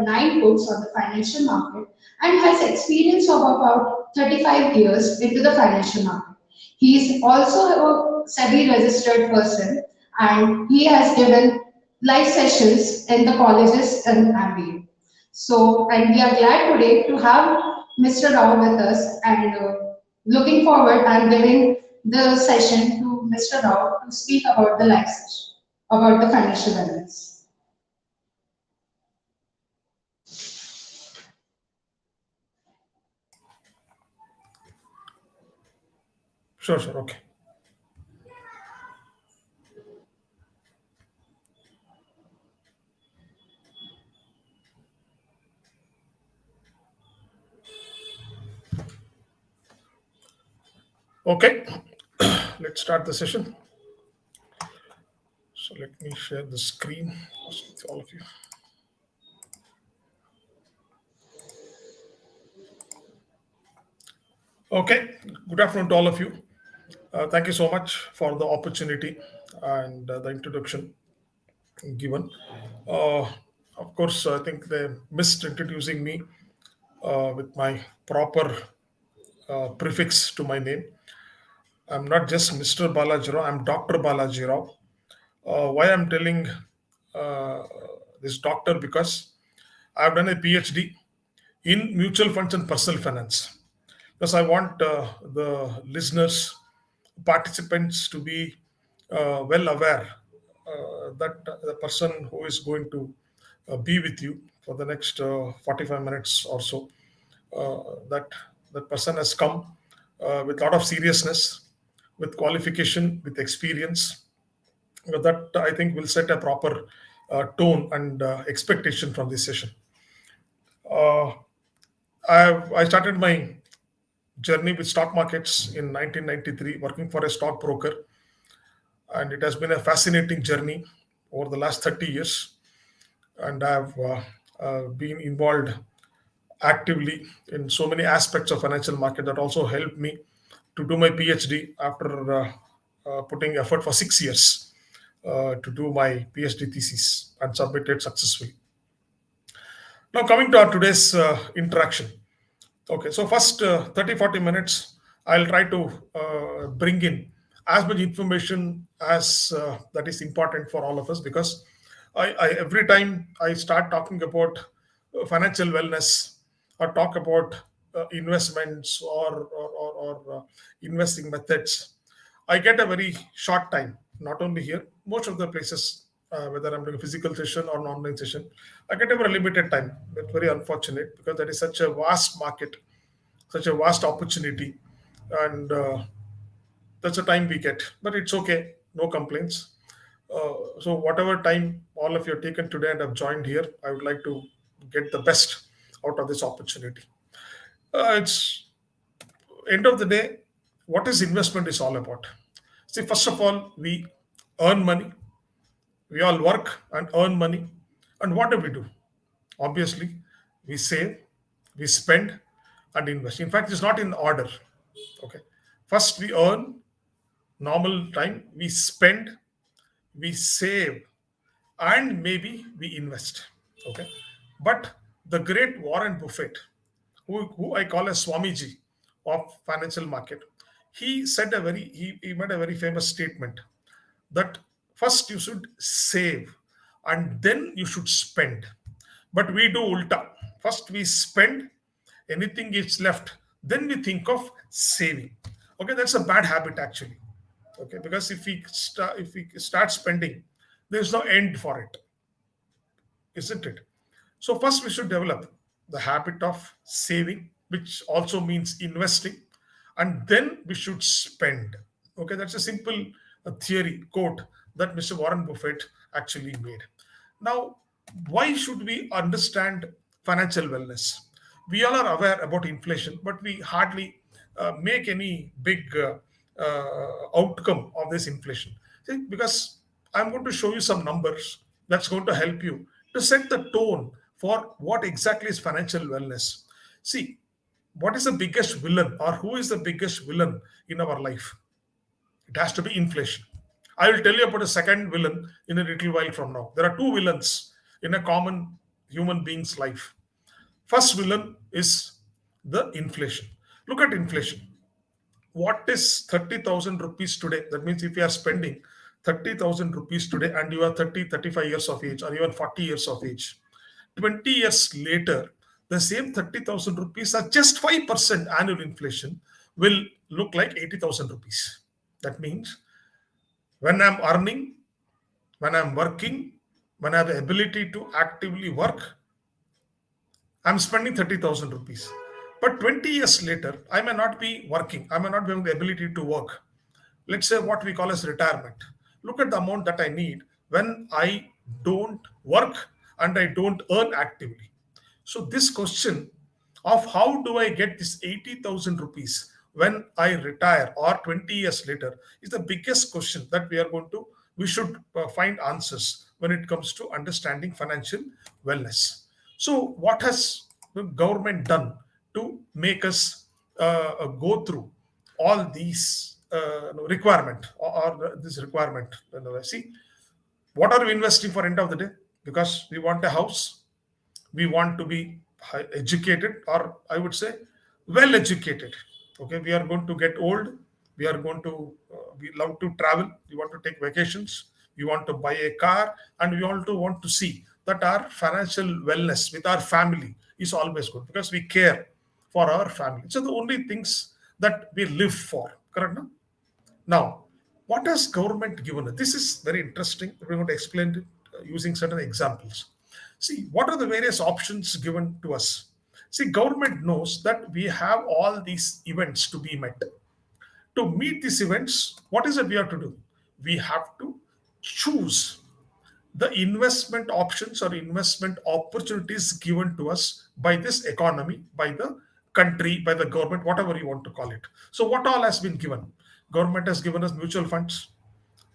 nine books on the financial market and has experience of about 35 years into the financial market. He is also a SEBI registered person and he has given live sessions in the colleges and MBA. So, and we are glad today to have Mr. Rao with us and looking forward and giving the session to Mr. Rao to speak about the live session, about the financial wellness. Sure, sure. Okay. Okay. Let's start the session. So let me share the screen with all of you. Okay. Good afternoon to all of you. Thank you so much for the opportunity and the introduction given. Uh, of course, I think they missed introducing me with my proper prefix to my name. I'm not just Mr. Balaji Rao, I'm Dr. Balaji Rao. Why I'm telling uh, this doctor? Because I've done a PhD in mutual funds and personal finance. Because I want the listeners, participants to be well aware that the person who is going to be with you for the next 45 minutes or so, that that person has come with a lot of seriousness, with qualification, with experience, that I think will set a proper tone and expectation from this session. Uh, I started my journey with stock markets in 1993, working for a stockbroker, and it has been a fascinating journey over the last 30 years. And I've been involved actively in so many aspects of financial market that also helped me to do my PhD after putting effort for 6 years to do my PhD thesis and submit it successfully. Now, coming to our today's interaction. Okay, so first 30 40 minutes, I'll try to bring in as much information as that is important for all of us because every time I start talking about financial wellness or talk about investments or investing methods, I get a very short time, not only here, most of the places, whether I'm doing a physical session or an online session, I get a very limited time. It's very unfortunate because that is such a vast market, such a vast opportunity, and that's the time we get. But it's okay, no complaints. So whatever time all of you have taken today and have joined here, I would like to get the best out of this opportunity. It's end of the day, what is investment is all about. See, first of all, we earn money. We all work and earn money. And what do we do? Obviously, we save, we spend, and invest. In fact, it's not in order. Okay. First, we earn normal time, we spend, we save, and maybe we invest. Okay. But the great Warren Buffett, who I call as Swamiji of financial market, he made a very famous statement that first you should save and then you should spend. But we do ulta. First we spend, anything is left, then we think of saving. Okay, that's a bad habit actually. Okay, because if we start spending, there's no end for it, isn't it? So first we should develop the habit of saving, which also means investing, and then we should spend. Okay, that's a simple theory quote that Mr. Warren Buffett actually made. Now, why should we understand financial wellness? We all are aware about inflation, but we hardly make any big outcome of this inflation. See, because I'm going to show you some numbers that's going to help you to set the tone for what exactly is financial wellness. See, what is the biggest villain or who is the biggest villain in our life? It has to be inflation. I will tell you about a second villain in a little while from now. There are two villains in a common human being's life. First villain is the inflation. Look at inflation. What is 30,000 rupees today? That means if you are spending 30,000 rupees today and you are 30, 35 years of age or even 40 years of age, 20 years later, the same 30,000 rupees at just 5% annual inflation will look like 80,000 rupees. That means when I'm earning, when I'm working, when I have the ability to actively work, I'm spending 30,000 rupees. But 20 years later, I may not be working. I may not be having the ability to work. Let's say what we call as retirement. Look at the amount that I need when I don't work and I don't earn actively. So this question of how do I get this 80,000 rupees when I retire or 20 years later is the biggest question that we should find answers when it comes to understanding financial wellness. So what has the government done to make us go through all these requirement or this requirement? See, what are we investing for end of the day? Because we want a house, we want to be educated, or I would say well educated. Okay, we are going to get old, we are going to we love to travel, we want to take vacations, we want to buy a car, and we also want to see that our financial wellness with our family is always good because we care for our family. So the only things that we live for, correct? No? Now, what has government given us? This is very interesting. We're going to explain it using certain examples. See, what are the various options given to us? See, government knows that we have all these events to be met. To meet these events, what is it we have to do? We have to choose the investment options or investment opportunities given to us by this economy, by the country, by the government, whatever you want to call it. So, what all has been given? Government has given us mutual funds,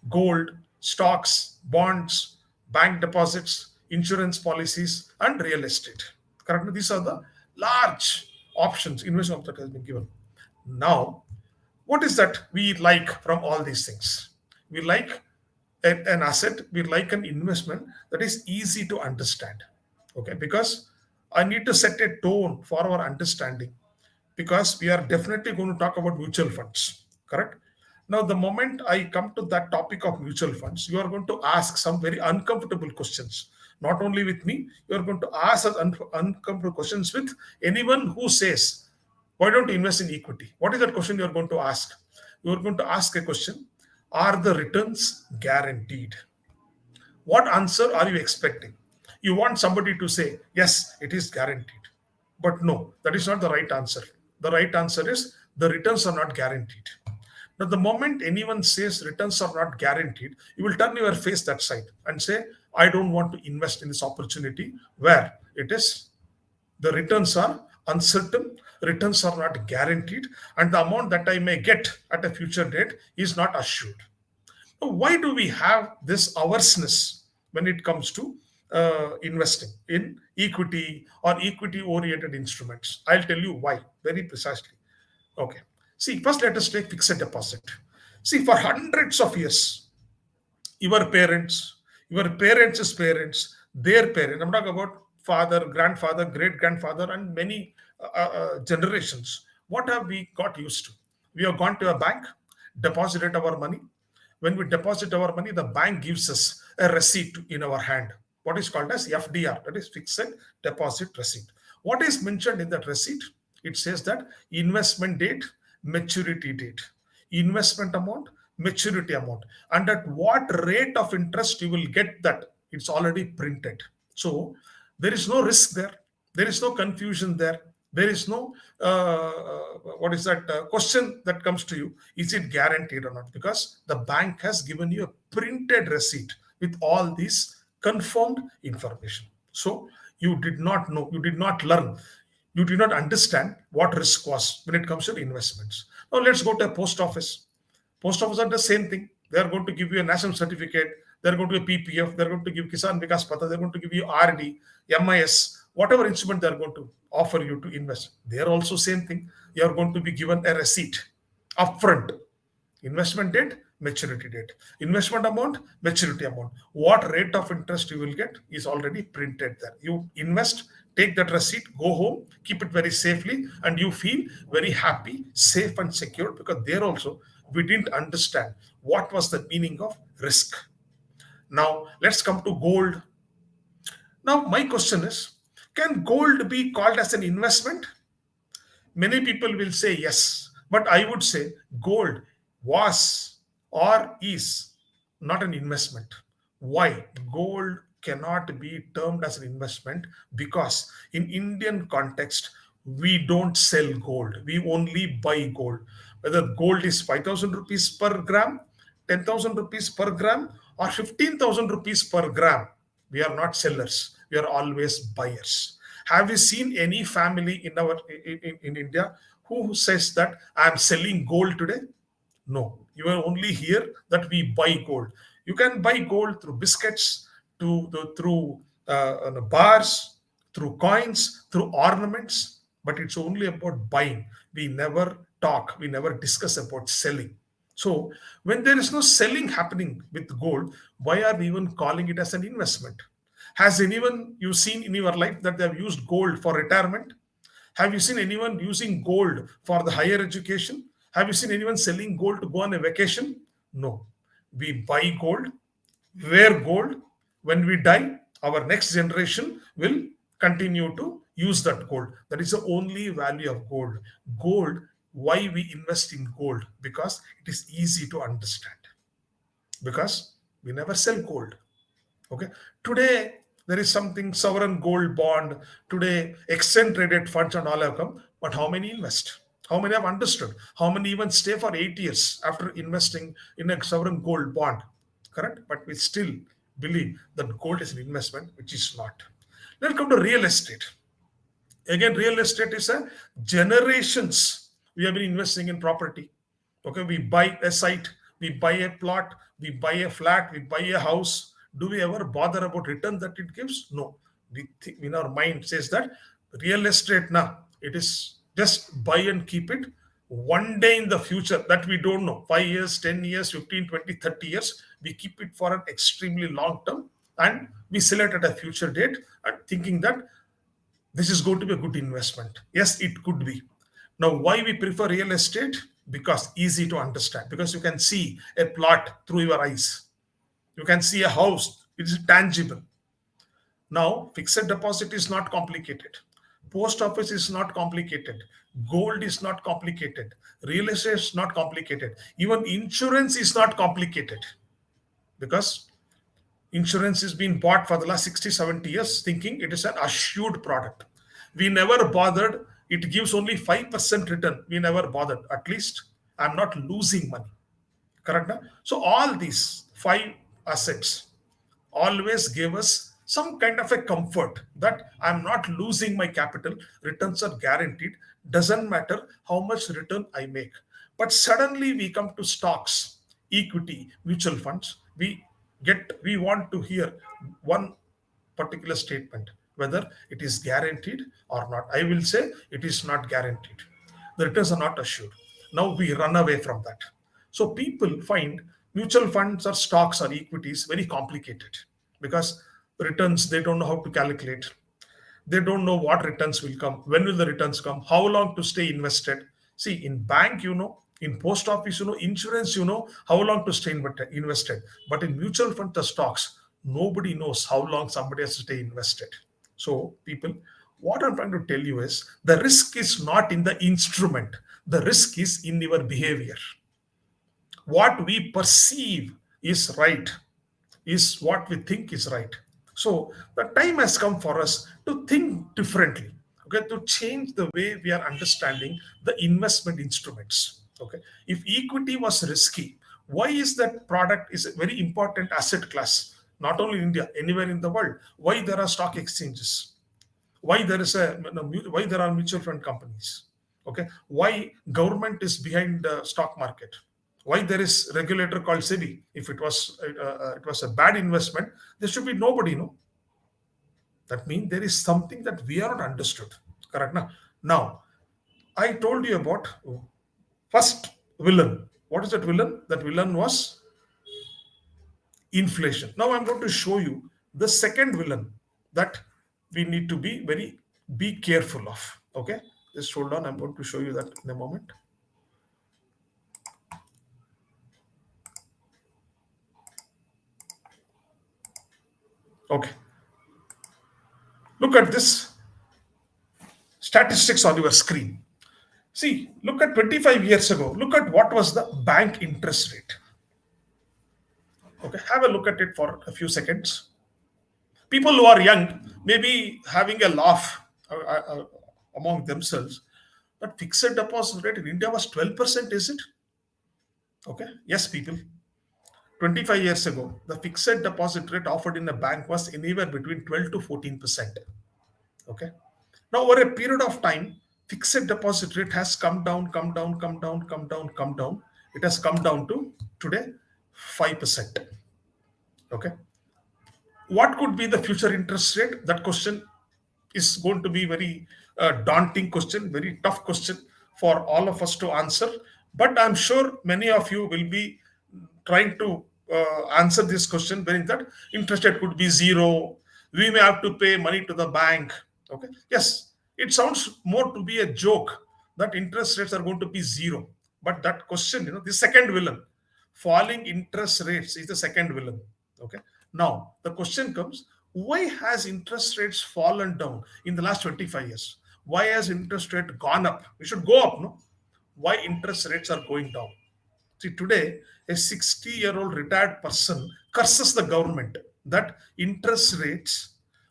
gold, stocks, bonds, bank deposits, insurance policies, and real estate. Correct? These are the large options, investment that has been given. Now, what is that we like from all these things? We like an asset, we like an investment that is easy to understand. Okay, because I need to set a tone for our understanding because we are definitely going to talk about mutual funds, correct? Now, the moment I come to that topic of mutual funds, you are going to ask some very uncomfortable questions. Not only with me, you are going to ask us uncomfortable questions with anyone who says, why don't you invest in equity? What is that question you are going to ask? You are going to ask a question: are the returns guaranteed? What answer are you expecting? You want somebody to say, yes, it is guaranteed. But no, that is not the right answer. The right answer is the returns are not guaranteed. Now, the moment anyone says returns are not guaranteed, you will turn your face that side and say, I don't want to invest in this opportunity where it is the returns are uncertain, returns are not guaranteed, and the amount that I may get at a future date is not assured. Now, why do we have this averseness when it comes to investing in equity or equity oriented instruments? I'll tell you why very precisely. Okay. See, first let us take fixed deposit. See, for hundreds of years, your parents, your parents' parents, their parents, I'm talking about father, grandfather, great grandfather, and many generations. What have we got used to? We have gone to a bank, deposited our money. When we deposit our money, the bank gives us a receipt in our hand. What is called as FDR, that is fixed deposit receipt. What is mentioned in that receipt? It says that investment date, maturity date, investment amount, maturity amount, and at what rate of interest you will get that. It's already printed. So there is no risk there. There is no confusion there. There is no what is that question that comes to you: is it guaranteed or not? Because the bank has given you a printed receipt with all these confirmed information. So you did not know, you did not learn, you did not understand what risk was when it comes to investments. Now let's go to a post office. Post office are the same thing. They are going to give you a national certificate. They're going to give PPF. They're going to give Kisan Vikas Pata. They're going to give you RD, MIS, whatever instrument they're going to offer you to invest. They are also same thing. You are going to be given a receipt upfront. Investment date, maturity date. Investment amount, maturity amount. What rate of interest you will get is already printed there. You invest, take that receipt, go home, keep it very safely, and you feel very happy, safe, and secure, because there also we didn't understand what was the meaning of risk. Now, let's come to gold. Now, my question is, can gold be called as an investment? Many people will say yes, but I would say gold was or is not an investment. Why? Gold cannot be termed as an investment because in Indian context, we don't sell gold. We only buy gold. Whether gold is 5,000 rupees per gram, 10,000 rupees per gram, or 15,000 rupees per gram, we are not sellers. We are always buyers. Have you seen any family in our in India who says that I am selling gold today? No, you are only here that we buy gold. You can buy gold through biscuits, through bars, through coins, through ornaments, but it's only about buying. We never talk, we never discuss about selling. So when there is no selling happening with gold, why are we even calling it as an investment? Has anyone you seen in your life that they have used gold for retirement? Have you seen anyone using gold for the higher education? Have you seen anyone selling gold to go on a vacation? No. We buy gold, wear gold. When we die, our next generation will continue to use that gold. That is the only value of gold. Gold, why we invest in gold? Because it is easy to understand. Because we never sell gold. Okay. Today, there is something sovereign gold bond. Today, exchange traded funds and all have come. But how many invest? How many have understood? How many even stay for 8 years after investing in a sovereign gold bond? Correct? But we still believe that gold is an investment, which is not. Let's come to real estate. Again, real estate is a generations we have been investing in property. Okay, we buy a site, we buy a plot, we buy a flat, we buy a house. Do we ever bother about return that it gives? No. We think in our mind says that real estate now it is just buy and keep it. One day in the future that we don't know, 5 years, 10 years, 15, 20, 30 years, we keep it for an extremely long term and we sell it at a future date and thinking that this is going to be a good investment. Yes, it could be. Now, why we prefer real estate? Because easy to understand. Because you can see a plot through your eyes. You can see a house. It is tangible. Now, fixed deposit is not complicated. Post office is not complicated. Gold is not complicated. Real estate is not complicated. Even insurance is not complicated. Because insurance has been bought for the last 60, 70 years thinking it is an assured product. We never bothered. It gives only 5% return. We never bothered. At least I'm not losing money. Correct? Now? So all these five assets always give us some kind of a comfort that I'm not losing my capital. Returns are guaranteed. Doesn't matter how much return I make. But suddenly we come to stocks, equity, mutual funds. We want to hear one particular statement whether it is guaranteed or not. I will say it is not guaranteed. The returns are not assured. Now we run away from that. So people find mutual funds or stocks or equities very complicated because returns they don't know how to calculate. They don't know what returns will come, when will the returns come, how long to stay invested. See, in bank, in post office, insurance, how long to stay invested. But in mutual fund, the stocks, nobody knows how long somebody has to stay invested. So, people, what I'm trying to tell you is the risk is not in the instrument, the risk is in your behavior. What we perceive is right is what we think is right. So the time has come for us to think differently, okay, to change the way we are understanding the investment instruments. Okay, if equity was risky, why is that product is a very important asset class, not only in India, anywhere in the world? Why there are stock exchanges? Why there is why there are mutual fund companies? Okay, why government is behind the stock market? Why there is regulator called SEBI? If it was a bad investment, there should be nobody. No, that means there is something that we are not understood. Correct? Now I told you about first villain. What is that villain? That villain was inflation. Now I'm going to show you the second villain that we need to be careful of. Okay, just hold on. I'm going to show you that in a moment. Okay, look at this statistics on your screen. See, look at 25 years ago. Look at what was the bank interest rate. Okay, have a look at it for a few seconds. People who are young may be having a laugh among themselves. But fixed deposit rate in India was 12%, is it? Okay. Yes, people. 25 years ago, the fixed deposit rate offered in a bank was anywhere between 12 to 14%. Okay. Now, over a period of time, fixed deposit rate has come down, come down, come down, come down, come down. It has come down to today 5%. Okay. What could be the future interest rate? That question is going to be very daunting question, very tough question for all of us to answer. But I'm sure many of you will be trying to answer this question, bearing that interest rate could be zero. We may have to pay money to the bank. Okay. Yes, it sounds more to be a joke that interest rates are going to be zero. But that question, the second villain, falling interest rates is the second villain. Okay. Now the question comes: why has interest rates fallen down in the last 25 years? Why has interest rate gone up? It should go up, no? Why interest rates are going down? See, today, a 60-year-old retired person curses the government that interest rates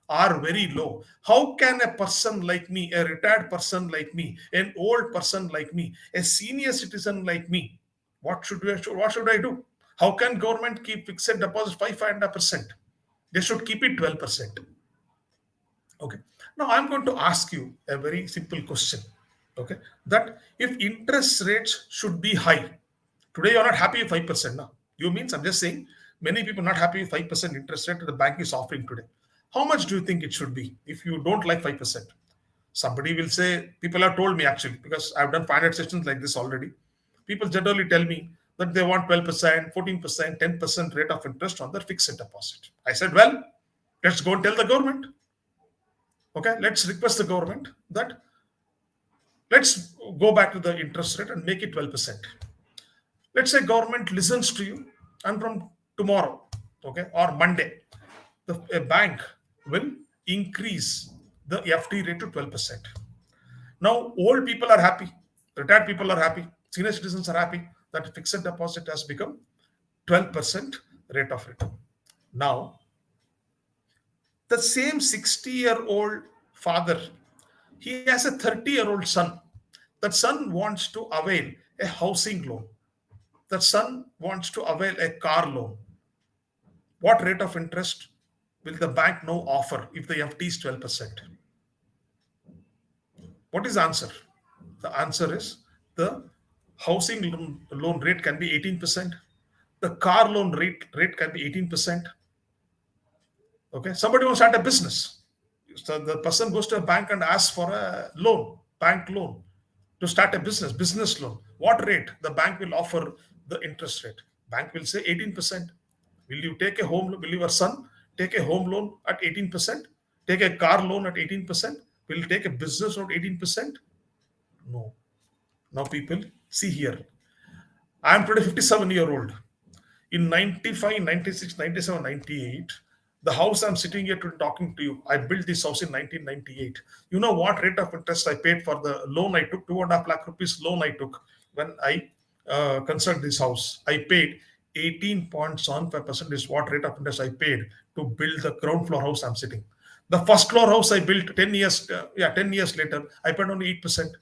are very low. How can a person like me, a retired person like me, an old person like me, a senior citizen like me, what should I do? How can government keep fixed deposit 5.5%? They should keep it 12%. Okay. Now I'm going to ask you a very simple question. Okay. That if interest rates should be high, today you're not happy with 5% now. You means I'm just saying many people not happy with 5% interest rate that the bank is offering today. How much do you think it should be if you don't like 5%? Somebody will say, people have told me actually, because I've done 500 sessions like this already. People generally tell me that they want 12%, 14%, 10% rate of interest on their fixed deposit. I said, well, let's go and tell the government. Okay, let's request the government that let's go back to the interest rate and make it 12%. Let's say government listens to you, and from tomorrow, okay, or Monday, a bank will increase the FD rate to 12%. Now, old people are happy, retired people are happy, senior citizens are happy that fixed deposit has become 12% rate of return. Now, the same 60-year-old father, he has a 30-year-old son. That son wants to avail a housing loan. That son wants to avail a car loan. What rate of interest will the bank now offer if the FD is 12%? What is the answer? The answer is the housing loan rate can be 18%. The car loan rate can be 18%. Okay, somebody wants to start a business. So the person goes to a bank and asks for a loan, bank loan, to start a business loan. What rate the bank will offer the interest rate? Bank will say 18%. Will you take a home? Will your son take a home loan at 18%? Take a car loan at 18%? Will you take a business loan at 18%? No. Now, people, see here. I am today 57-year-old. In 95, 96, 97, 98, the house I'm sitting here to talking to you, I built this house in 1998. You know what rate of interest I paid for the loan I took, 2.5 lakh rupees loan I took when I constructed this house. I paid 18.75% is what rate of interest I paid to build the ground floor house I'm sitting. The first floor house I built 10 years, 10 years later, I paid only 8%.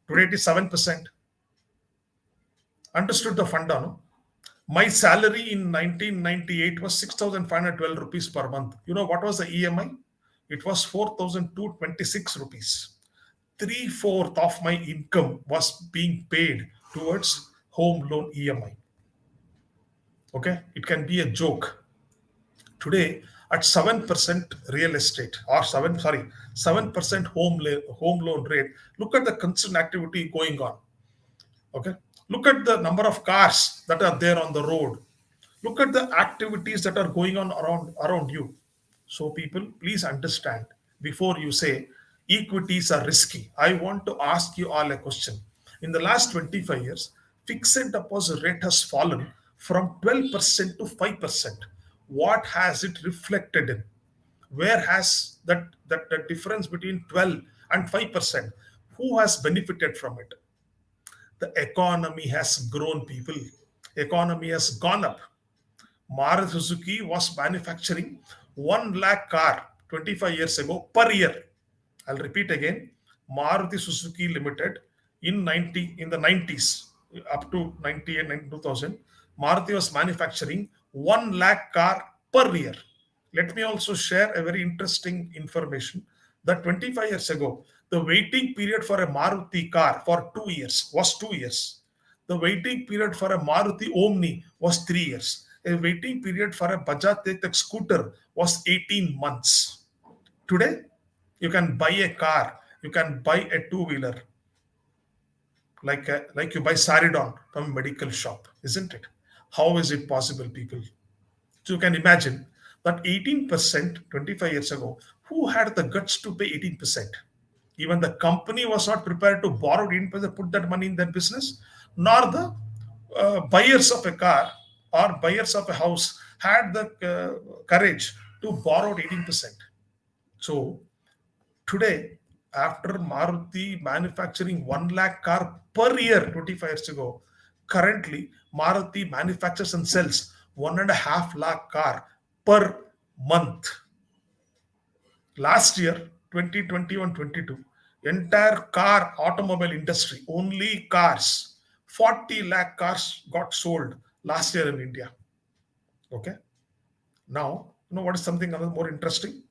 Today it is 7%. Understood the funda, no? My salary in 1998 was 6,512 rupees per month. You know what was the EMI? It was 4,226 rupees. 3/4 of my income was being paid towards home loan EMI. Okay, it can be a joke. Today, at 7% real estate or 7% home loan rate, look at the construction activity going on. Okay, Look at the number of cars that are there on the road. Look at the activities that are going on around you. So people, please understand, before you say equities are risky, I want to ask you all a question. In the last 25 years, fixed deposit rate has fallen from 12% to 5%. What has it reflected in? Where has that difference between 12 and 5%? Who has benefited from it? The economy has grown, people. Economy has gone up. Maruti Suzuki was manufacturing 1 lakh car 25 years ago per year. I'll repeat again. Maruti Suzuki Limited in the 90s up to 90 and 2000, Maruti was manufacturing 1 lakh car per year. Let me also share a very interesting information that 25 years ago, the waiting period for a Maruti car for 2 years was 2 years. The waiting period for a Maruti Omni was 3 years. A waiting period for a Bajaj Chetak scooter was 18 months. Today, you can buy a car, you can buy a two-wheeler, like you buy Saridon from a medical shop, isn't it? How is it possible, people? So you can imagine that 18% 25 years ago, who had the guts to pay 18%? Even the company was not prepared to borrow 18%, put that money in their business, nor the buyers of a car or buyers of a house had the courage to borrow 18%. So today, after Maruti manufacturing 1 lakh car per year 25 years ago, currently Maruti manufactures and sells 1.5 lakh car per month. Last year, 2021-22, entire car automobile industry, only cars, 40 lakh cars got sold last year in India. Okay. Now, you know what is something another more interesting?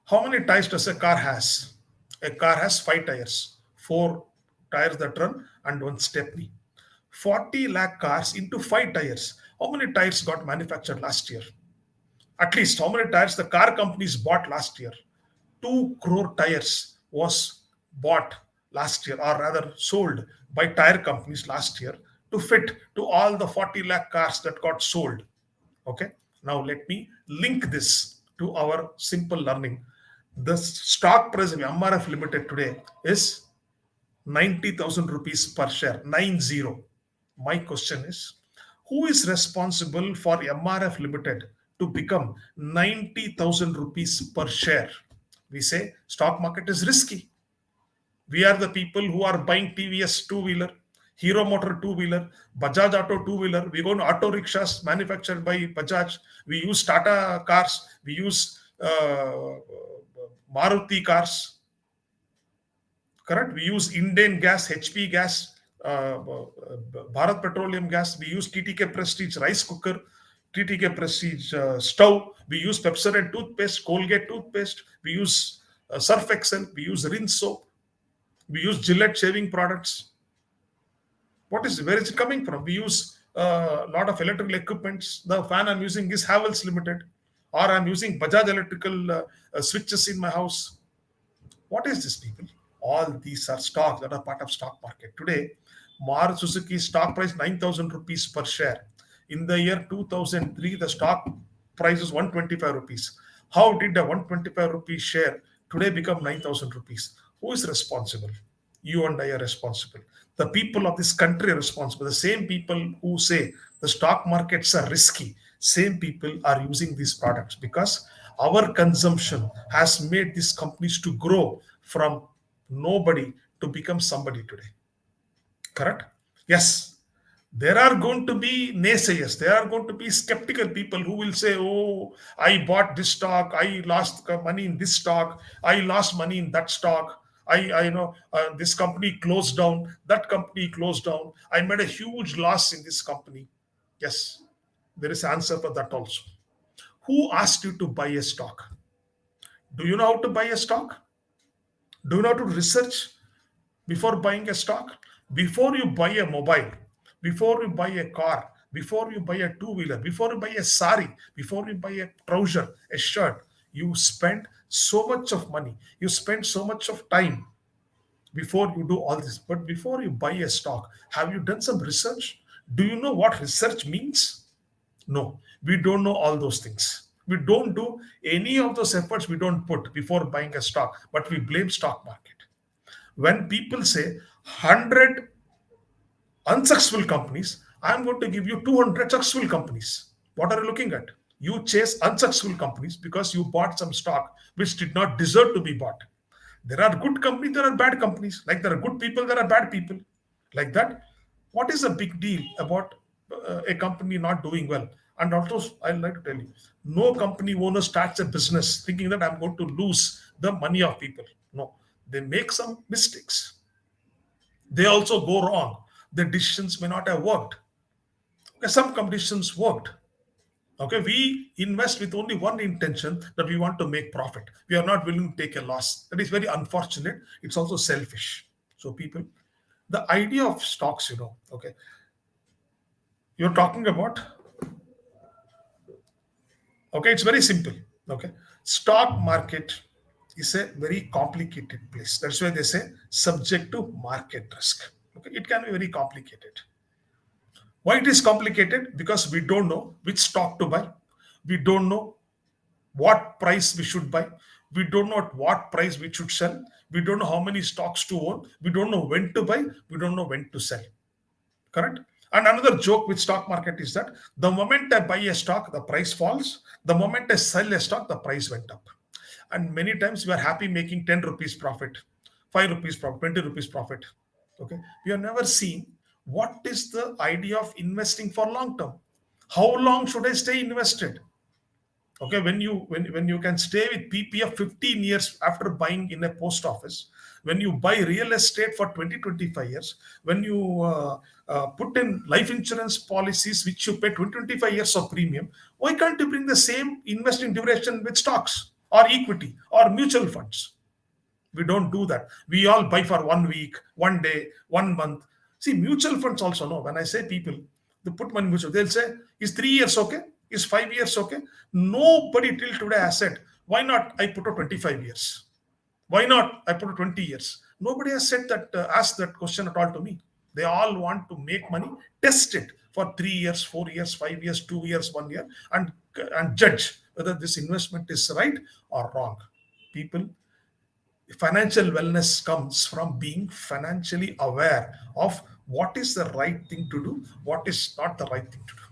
How many tires does a car has? A car has five tires, four tires that run and one stepney. 40 lakh cars into five tires. How many tires got manufactured last year? At least how many tires the car companies bought last year? 2 crore tires was bought last year, or rather sold by tire companies last year to fit to all the 40 lakh cars that got sold. Okay. Now let me link this to our simple learning. The stock price of MRF Limited today is 90,000 rupees per share, 90. My question is, who is responsible for MRF Limited to become 90,000 rupees per share? We say stock market is risky. We are the people who are buying TVS two-wheeler, Hero Motor two-wheeler, Bajaj Auto two-wheeler. We go to auto rickshaws manufactured by Bajaj. We use Tata cars. We use Maruti cars. Correct? We use Indian gas, HP gas, Bharat Petroleum gas. We use TTK Prestige rice cooker, TTK Prestige stove. We use Pepsodent toothpaste, Colgate toothpaste. We use Surf Excel. We use Rinse soap. We use Gillette shaving products. Where is it coming from? We use a lot of electrical equipments. The fan I'm using is Havels Limited, or I'm using Bajaj electrical switches in my house. What is this, people? All these are stocks that are part of stock market. Today, Maruti Suzuki stock price 9,000 rupees per share. In the year 2003, the stock price is 125 rupees. How did a 125 rupees share today become 9,000 rupees? Who is responsible? You and I are responsible. The people of this country are responsible. The same people who say the stock markets are risky, same people are using these products because our consumption has made these companies to grow from nobody to become somebody today. Correct? Yes. There are going to be naysayers. There are going to be skeptical people who will say, oh, I bought this stock. I lost money in this stock. I lost money in that stock. I know this company closed down. That company closed down. I made a huge loss in this company. Yes, there is answer for that also. Who asked you to buy a stock? Do you know how to buy a stock? Do you know how to research before buying a stock? Before you buy a mobile, before you buy a car, before you buy a two-wheeler, before you buy a sari, before you buy a trouser, a shirt, you spend so much of money, you spend so much of time before you do all this. But before you buy a stock, have you done some research? Do you know what research means? No, we don't know all those things. We don't do any of those efforts, we don't put before buying a stock, but we blame stock market. When people say 100 unsuccessful companies, I'm going to give you 200 successful companies. What are you looking at? You chase unsuccessful companies because you bought some stock which did not deserve to be bought. There are good companies, there are bad companies. Like there are good people, there are bad people. Like that. What is the big deal about a company not doing well? And also, I'd like to tell you, no company owner starts a business thinking that I'm going to lose the money of people. No, they make some mistakes. They also go wrong. The decisions may not have worked. Okay, some conditions worked. Okay, we invest with only one intention, that we want to make profit. We are not willing to take a loss. That is very unfortunate. It's also selfish. So people, the idea of stocks, okay, you're talking about, okay, it's very simple. Okay, stock market is a very complicated place. That's why they say subject to market risk. Okay, it can be very complicated. Why it is complicated? Because we don't know which stock to buy. We don't know what price we should buy. We don't know at what price we should sell. We don't know how many stocks to own. We don't know when to buy. We don't know when to sell. Correct? And another joke with stock market is that the moment I buy a stock, the price falls. The moment I sell a stock, the price went up. And many times we are happy making 10 rupees profit, 5 rupees profit, 20 rupees profit. Okay. We have never seen what is the idea of investing for long term. How long should I stay invested? Okay, when you can stay with ppf 15 years after buying in a post office, when you buy real estate for 20-25 years, when you put in life insurance policies which you pay 20-25 years of premium, why can't you bring the same investing duration with stocks or equity or mutual funds? We don't do that. We all buy for 1 week, 1 day, 1 month. See, mutual funds also know. When I say people, they put money in mutual, they'll say, is 3 years okay? Is 5 years okay? Nobody till today has said, why not I put a 25 years? Why not I put a 20 years? Nobody has said that, asked that question at all to me. They all want to make money, test it for 3 years, 4 years, 5 years, 2 years, 1 year, and judge whether this investment is right or wrong. People, financial wellness comes from being financially aware of what is the right thing to do, what is not the right thing to do.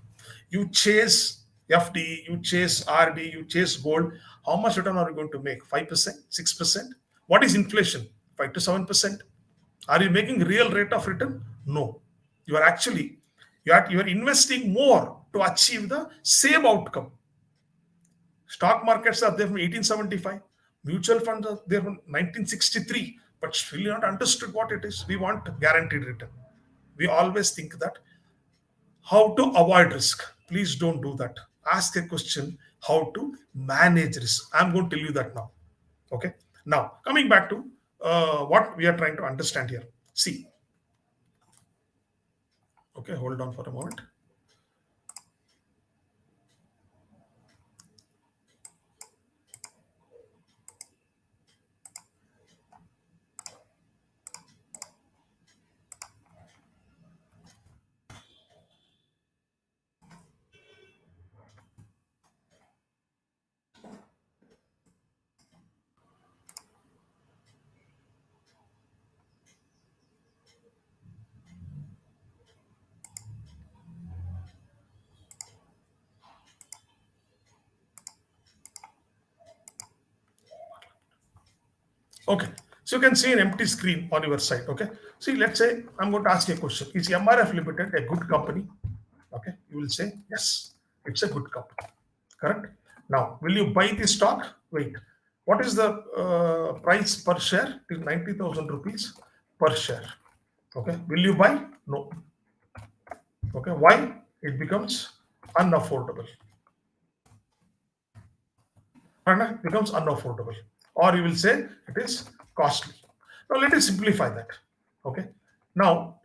You chase FD, you chase RD, you chase gold. How much return are you going to make? 5%, 6%? What is inflation? 5 to 7%? Are you making real rate of return? No. You are actually, you are investing more to achieve the same outcome. Stock markets are there from 1875. Mutual funds are there from 1963. But still not understood what it is. We want guaranteed return. We always think that how to avoid risk. Please don't do that. Ask a question how to manage risk. I'm going to tell you that now. Okay. Now, coming back to what we are trying to understand here. See, okay, hold on for a moment. Okay. So you can see an empty screen on your side. Okay. See, let's say I'm going to ask you a question. Is MRF Limited a good company? Okay. You will say, yes, it's a good company. Correct. Now, will you buy the stock? Wait. What is the price per share? It is 90,000 rupees per share. Okay. Will you buy? No. Okay. Why? It becomes unaffordable. And it becomes unaffordable. Or you will say it is costly. Now let us simplify that. Okay. Now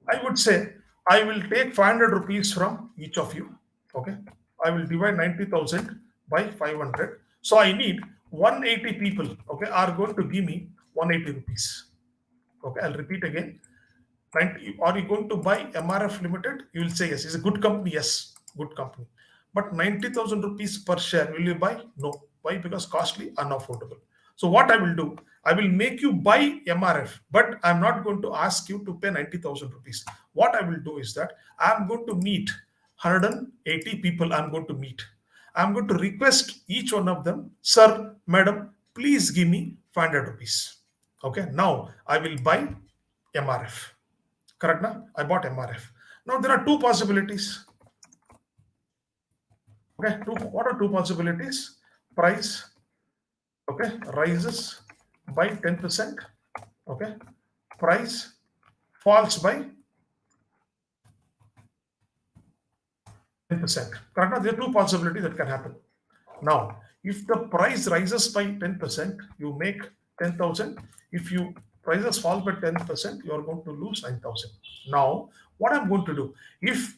I would say I will take 500 rupees from each of you. Okay. I will divide 90,000 by 500. So I need 180 people. Okay. Are going to give me 180 rupees. Okay, I'll repeat again. 90, are you going to buy MRF Limited? You will say yes. It's a good company. Yes, good company. But 90,000 rupees per share, will you buy? No. Why? Because costly, unaffordable. So what I will do, I will make you buy MRF, but I'm not going to ask you to pay 90,000 rupees. What I will do is that I'm going to meet 180 people. I'm going to meet. I'm going to request each one of them, sir, madam, please give me 500 rupees. Okay, now I will buy MRF. Correct now? I bought MRF. Now there are two possibilities. Okay, what are two possibilities? Price, okay, rises by 10%. Okay, price falls by 10%. Correct now? There are two possibilities that can happen. Now, if the price rises by 10%, you make 10,000. If you prices fall by 10%, you are going to lose 9,000. Now, what I'm going to do, if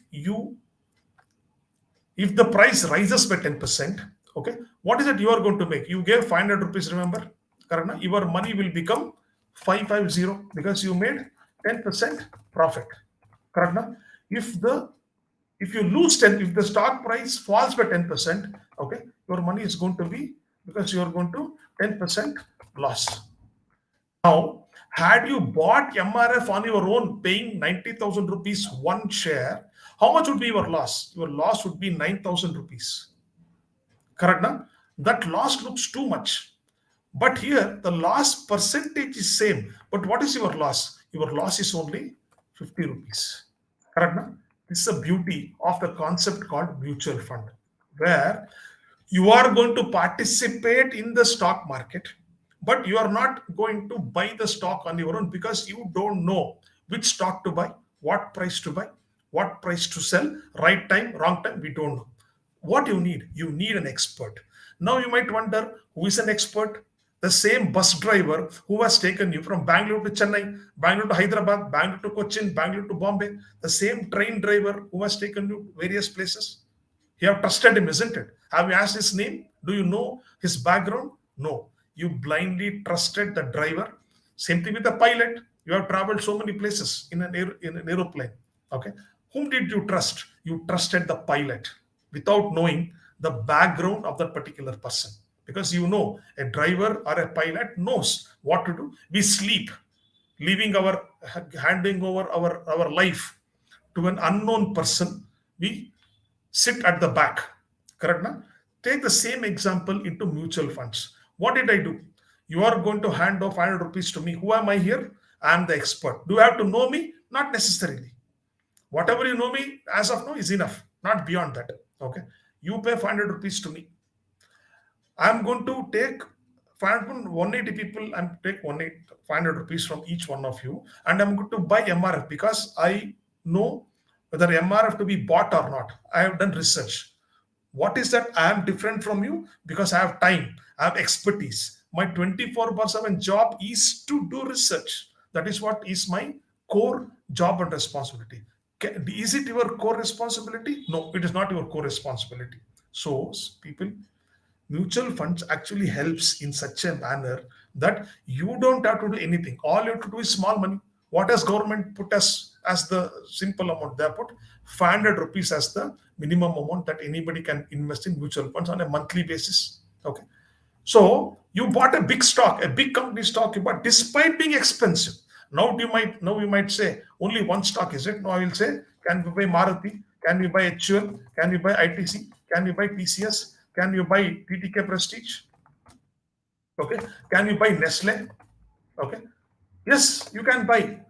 the price rises by 10%, okay, what is it you are going to make? You gave 500 rupees, remember? Correct? Your money will become 550 because you made 10% profit. Correct? If the if you lose 10, if the stock price falls by 10%, okay, your money is going to be, because you are going to 10% loss. Now, had you bought MRF on your own, paying 90,000 rupees one share, how much would be your loss? Your loss would be 9,000 rupees. Correct? Now? That loss looks too much. But here, the loss percentage is same. But what is your loss? Your loss is only 50 rupees. Correct? Now? This is the beauty of the concept called mutual fund, where you are going to participate in the stock market, but you are not going to buy the stock on your own because you don't know which stock to buy, buy, what price to sell, right time, wrong time, we don't know. What you need an expert. Now you might wonder, who is an expert? The same bus driver who has taken you from Bangalore to Chennai, Bangalore to Hyderabad, Bangalore to Cochin, Bangalore to Bombay, the same train driver who has taken you to various places. You have trusted him, isn't it? Have you asked his name? Do you know his background? No. You blindly trusted the driver. Same thing with the pilot. You have traveled so many places in an aeroplane. Okay. Whom did you trust? You trusted the pilot without knowing the background of that particular person. Because you know a driver or a pilot knows what to do. We sleep, leaving handing over our life to an unknown person. We sit at the back. Correct now? Take the same example into mutual funds. What did I do? You are going to hand off 500 rupees to me. Who am I here? I am the expert. Do you have to know me? Not necessarily. Whatever you know me as of now is enough, not beyond that. Okay. You pay 500 rupees to me. I'm going to take 180 people and take 500 rupees from each one of you, and I'm going to buy MRF because I know whether MRF to be bought or not. I have done research. What is that? I am different from you because I have time, I have expertise. My 24/7 job is to do research. That is what is my core job and responsibility. Is it your core responsibility? No, it is not your core responsibility. So, people, mutual funds actually helps in such a manner that you don't have to do anything. All you have to do is small money. What has government put as the simple amount? They have put 500 rupees as the minimum amount that anybody can invest in mutual funds on a monthly basis. Okay. So you bought a big stock, a big company stock, but despite being expensive, now you might say only one stock, is it? No, I will say, can we buy Maruti? Can we buy HUL? Can we buy ITC? Can we buy TCS? Can you buy TTK Prestige? Okay. Can you buy Nestle? Okay. Yes, you can buy.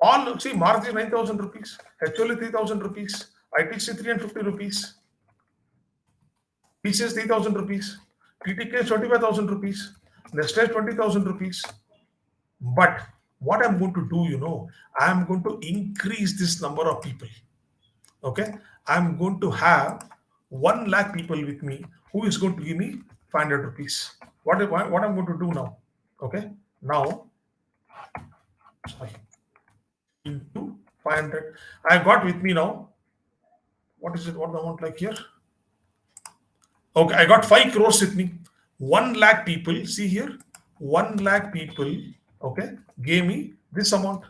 All, see, Maruti 9,000 rupees, HUL 3,000 rupees, ITC 350 rupees, TCS 3,000 rupees, TTK 25,000 rupees, Nestle 20,000 rupees. But what I'm going to do, I'm going to increase this number of people. Okay. I'm going to have 1 lakh people with me who is going to give me 500 rupees. What I'm going to do now? Okay. Now, sorry, into 500. I got with me now. What is it? What the amount like here? Okay, I got 5 crores with me. 1 lakh people. See here, 1 lakh people. Okay, gave me this amount.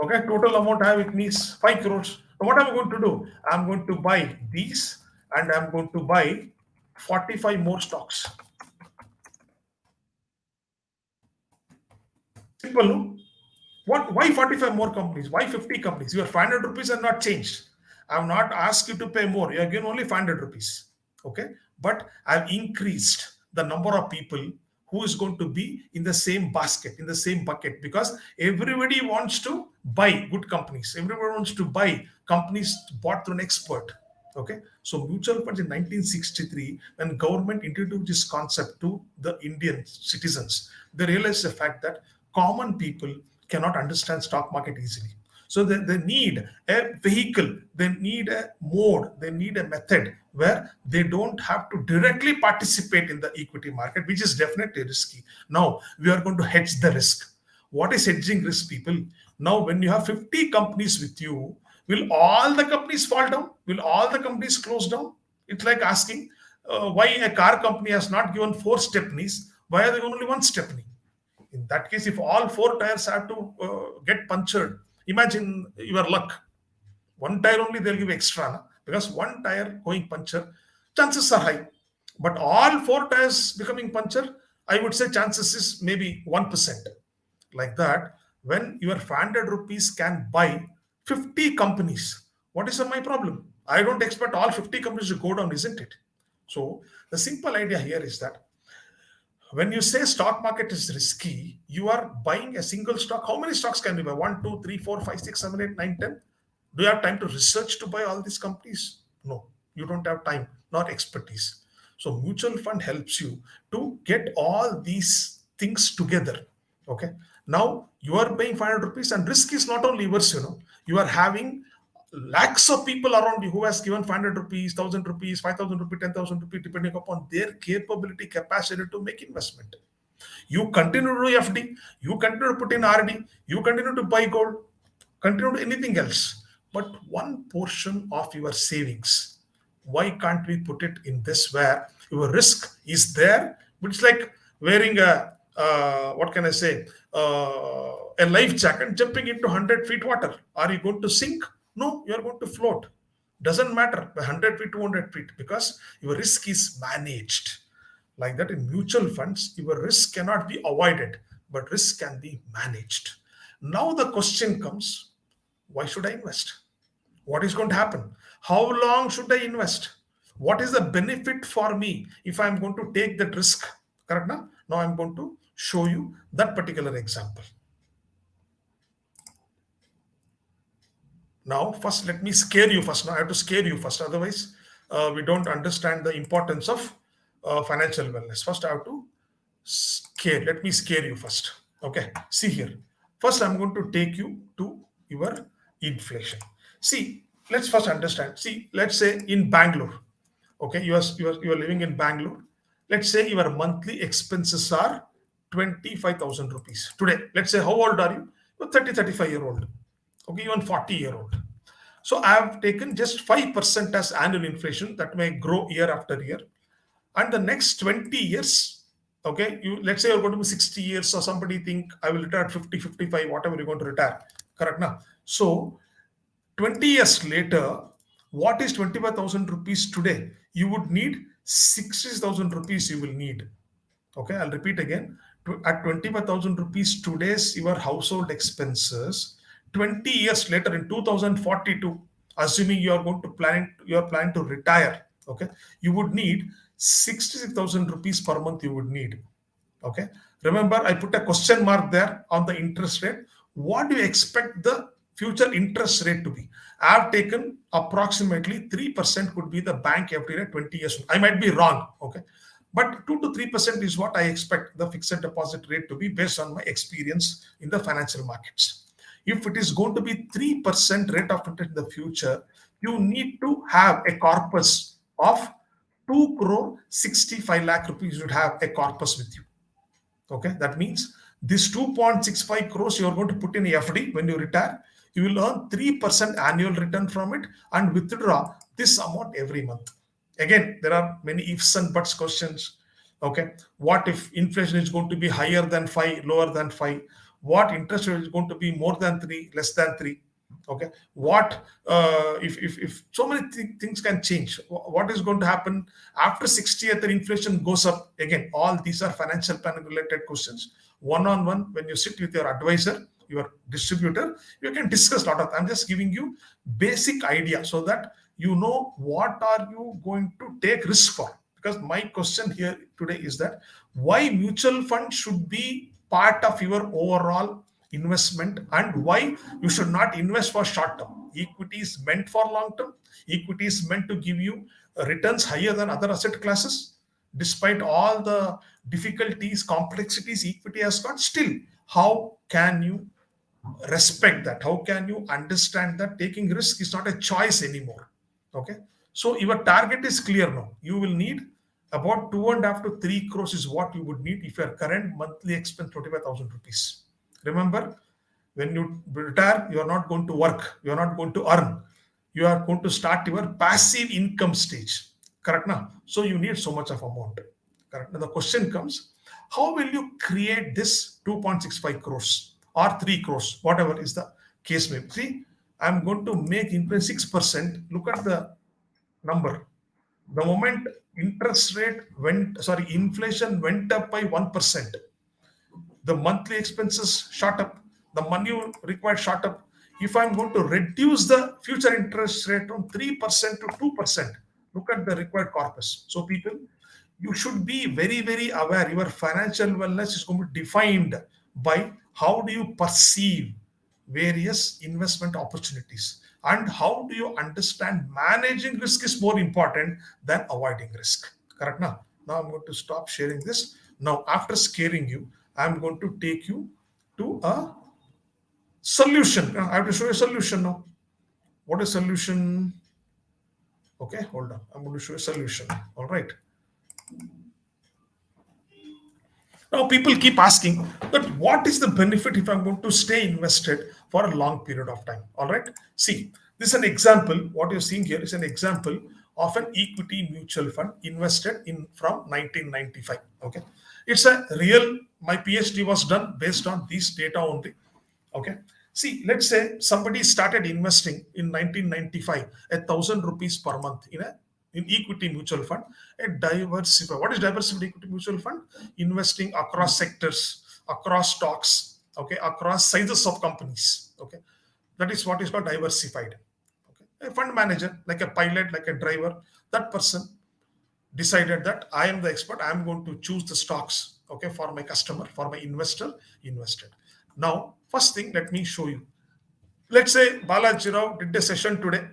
Okay, total amount I have with me is 5 crores. Now what I'm going to do? I'm going to buy these and I'm going to buy 45 more stocks. Simple, no? What? Why 45 more companies? Why 50 companies? Your 500 rupees are not changed. I have not asked you to pay more. You are given only 500 rupees. Okay, but I've increased the number of people who is going to be in the same basket, in the same bucket, because everybody wants to buy good companies. Everybody wants to buy companies bought through an expert. Okay, so mutual funds in 1963, when government introduced this concept to the Indian citizens, they realized the fact that common people cannot understand stock market easily. So they need a vehicle, they need a mode, they need a method where they don't have to directly participate in the equity market, which is definitely risky. Now we are going to hedge the risk. What is hedging risk, people? Now, when you have 50 companies with you, will all the companies fall down? Will all the companies close down? It's like asking why a car company has not given four stepneys, why are they only one stepney? In that case, if all four tires have to get punctured, imagine your luck. One tire only they'll give extra, na? Because one tire going puncture, chances are high. But all four tires becoming puncture, I would say chances is maybe 1%. Like that, when your 500 rupees can buy 50 companies, what is my problem? I don't expect all 50 companies to go down, isn't it? So the simple idea here is that when you say stock market is risky, you are buying a single stock. How many stocks can you buy? One, two, three, four, five, six, seven, eight, nine, 10. Do you have time to research to buy all these companies? No, you don't have time, not expertise. So mutual fund helps you to get all these things together. Okay. Now you are paying 500 rupees, and risk is not only yours, you are having lakhs of people around you who has given 500 rupees, 1000 rupees, 5000 rupees, 10,000 rupees, depending upon their capability, capacity to make investment. You continue to do FD, you continue to put in RD, you continue to buy gold, continue to anything else. But one portion of your savings, why can't we put it in this where your risk is there? It's like wearing a, what can I say, a life jacket, jumping into 100 feet water. Are you going to sink? No, you are going to float. Doesn't matter, 100 feet, 200 feet, because your risk is managed. Like that, in mutual funds, your risk cannot be avoided, but risk can be managed. Now the question comes, why should I invest? What is going to happen? How long should I invest? What is the benefit for me if I'm going to take that risk? Correct? Now I'm going to show you that particular example. Now, first, let me scare you first. Now, I have to scare you first. Otherwise, we don't understand the importance of financial wellness. First, I have to scare. Let me scare you first. Okay. See here. First, I'm going to take you to your inflation. See, let's first understand. See, let's say in Bangalore. Okay, you are living in Bangalore. Let's say your monthly expenses are 25,000 rupees. Today, let's say, how old are you? You're 30, 35-year old. Okay, even 40-year old. So I have taken just 5% as annual inflation that may grow year after year. And the next 20 years, okay, you let's say you're going to be 60 years, or somebody think I will retire at 50, 55, whatever you're going to retire. Correct now. So 20 years later, what is 25,000 rupees today? You would need 60,000 rupees you will need. Okay, I'll repeat again. At 25,000 rupees today's your household expenses, 20 years later in 2042, assuming you are planning to retire, okay, you would need 66,000 rupees per month you would need. Okay. Remember, I put a question mark there on the interest rate. What do you expect the future interest rate to be? I have taken approximately 3% could be the bank FD rate 20 years. I might be wrong. Okay. But 2 to 3% is what I expect the fixed deposit rate to be based on my experience in the financial markets. If it is going to be 3% rate of interest in the future, you need to have a corpus of 2 crore 65 lakh rupees. You should have a corpus with you. Okay, that means this 2.65 crores you are going to put in FD when you retire. You will earn 3% annual return from it and withdraw this amount every month. Again, there are many ifs and buts questions. Okay, what if inflation is going to be higher than 5, lower than 5? what interest rate is going to be more than 3, less than 3. Okay, what if so many things can change. What is going to happen after 60th? The inflation goes up again. All these are financial planning related questions. One on one, when you sit with your advisor, your distributor, you can discuss a lot of. I'm just giving you basic idea so that you know what are you going to take risk for. Because my question here today is that why mutual fund should be part of your overall investment, and why you should not invest for short term. Equity is meant for long term. Equity is meant to give you returns higher than other asset classes. Despite all the difficulties, complexities equity has got, still, how can you respect that? How can you understand that taking risk is not a choice anymore? Okay, so your target is clear now. You will need about 2.5 to 3 crores is what you would need if your current monthly expense 25,000 rupees. Remember, when you retire, you are not going to work, you are not going to earn, you are going to start your passive income stage. Correct now? So you need so much of amount. Correct. Now the question comes, how will you create this 2.65 crores or 3 crores, whatever is the case may be? See, I'm going to make interest 6%. Look at the number. The moment interest rate went, sorry, inflation went up by 1%, the monthly expenses shot up, the money required shot up. If I'm going to reduce the future interest rate from 3% to 2%, look at the required corpus. So, people, you should be very, very aware. Your financial wellness is going to be defined by how do you perceive various investment opportunities, and how do you understand managing risk is more important than avoiding risk. Correct now? Now I'm going to stop sharing this. Now, after scaring you, I'm going to take you to a solution. I have to show you a solution now. What is solution? Okay, hold on. I'm going to show you a solution. All right. Now, people keep asking that what is the benefit if I'm going to stay invested for a long period of time? All right. See, this is an example. What you're seeing here is an example of an equity mutual fund invested in from 1995. Okay. It's a real, my PhD was done based on these data only. Okay. See, let's say somebody started investing in 1995, 1,000 rupees per month in equity mutual fund. A diversified. What is diversified equity mutual fund? Investing across sectors, across stocks, okay, across sizes of companies. Okay, that is what is called diversified. Okay, a fund manager, like a pilot, like a driver, that person decided that I am the expert. I am going to choose the stocks, okay, for my customer, for my investor, invested. Now, first thing, let me show you. Let's say Balaji Rao did a session today.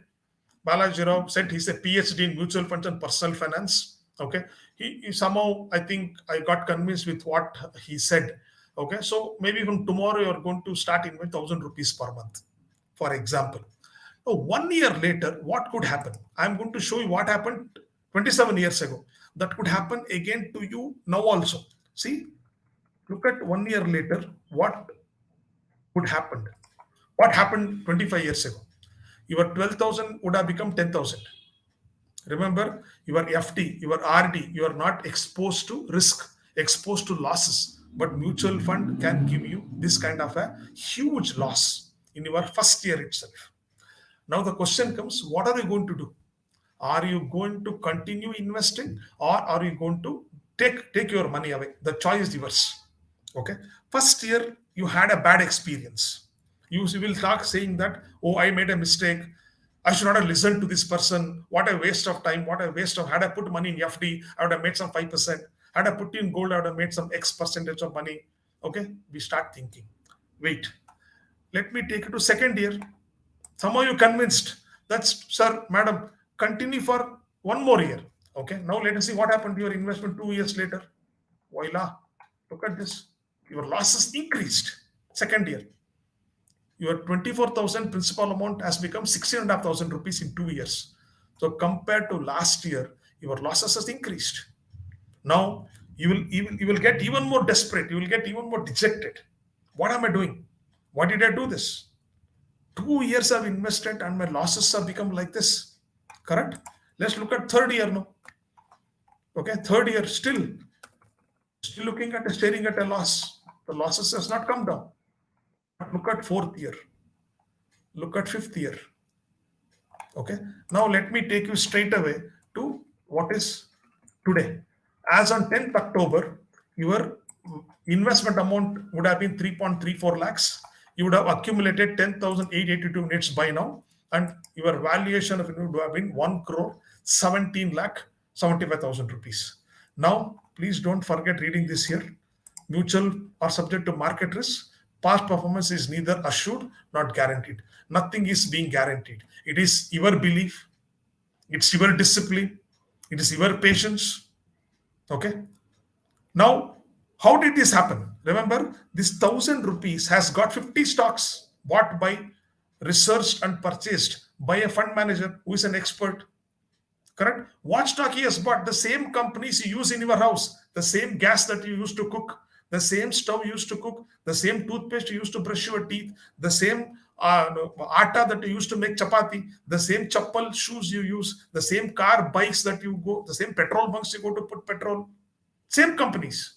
Balaji Rao said he's a PhD in mutual funds and personal finance. Okay, he somehow, I think I got convinced with what he said. Okay, so maybe from tomorrow you're going to start investing 1,000 rupees per month, for example. Now, 1 year later, what could happen? I'm going to show you what happened 27 years ago. That could happen again to you now also. See, look at 1 year later, what would happen? What happened 25 years ago? Your 12,000 would have become 10,000. Remember, your FD, your RD, you are not exposed to risk, exposed to losses. But mutual fund can give you this kind of a huge loss in your first year itself. Now the question comes, what are you going to do? Are you going to continue investing, or are you going to take your money away? The choice is yours. Okay. First year you had a bad experience. You will talk saying that, oh, I made a mistake. I should not have listened to this person. What a waste of time. What a waste of, had I put money in FD, I would have made some 5%. Had I put in gold, I would have made some X percentage of money. Okay. We start thinking, wait, let me take it to second year. Somehow you convinced. That's, sir, madam, continue for one more year. Okay. Now let us see what happened to your investment 2 years later. Voila. Look at this. Your losses increased. Second year. Your 24,000 principal amount has become 16,500 rupees in 2 years. So compared to last year, your losses has increased. Now you will get even more desperate. You will get even more dejected. What am I doing? Why did I do this? 2 years I've invested and my losses have become like this. Correct? Let's look at third year now. Okay, third year still looking at staring at a loss. The losses has not come down. Look at fourth year. Look at fifth year. Okay. Now let me take you straight away to what is today. As on 10th October, your investment amount would have been 3.34 lakhs. You would have accumulated 10,882 units by now, and your valuation of it would have been 1 crore 17 lakh 75,000 rupees. Now, please don't forget reading this here. Mutual are subject to market risk. Past performance is neither assured nor guaranteed. Nothing is being guaranteed. It is your belief, it's your discipline, it is your patience. Okay. Now, how did this happen? Remember, this 1,000 rupees has got 50 stocks bought by, researched, and purchased by a fund manager who is an expert. Correct? What stock he has bought? The same companies you use in your house, the same gas that you used to cook, the same stove you used to cook, the same toothpaste you used to brush your teeth, the same atta that you used to make chapati, the same chappal shoes you use, the same car bikes that you go, the same petrol bunks you go to put petrol, same companies.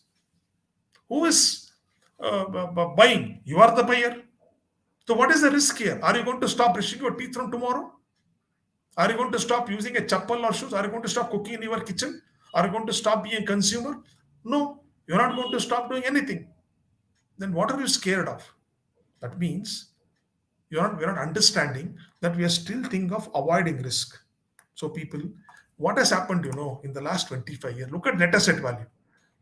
Who is buying? You are the buyer. So, what is the risk here? Are you going to stop brushing your teeth from tomorrow? Are you going to stop using a chappal or shoes? Are you going to stop cooking in your kitchen? Are you going to stop being a consumer? No, you're not going to stop doing anything. Then what are you scared of? That means we're not understanding that we are still thinking of avoiding risk. So people, what has happened, in the last 25 years? Look at net asset value.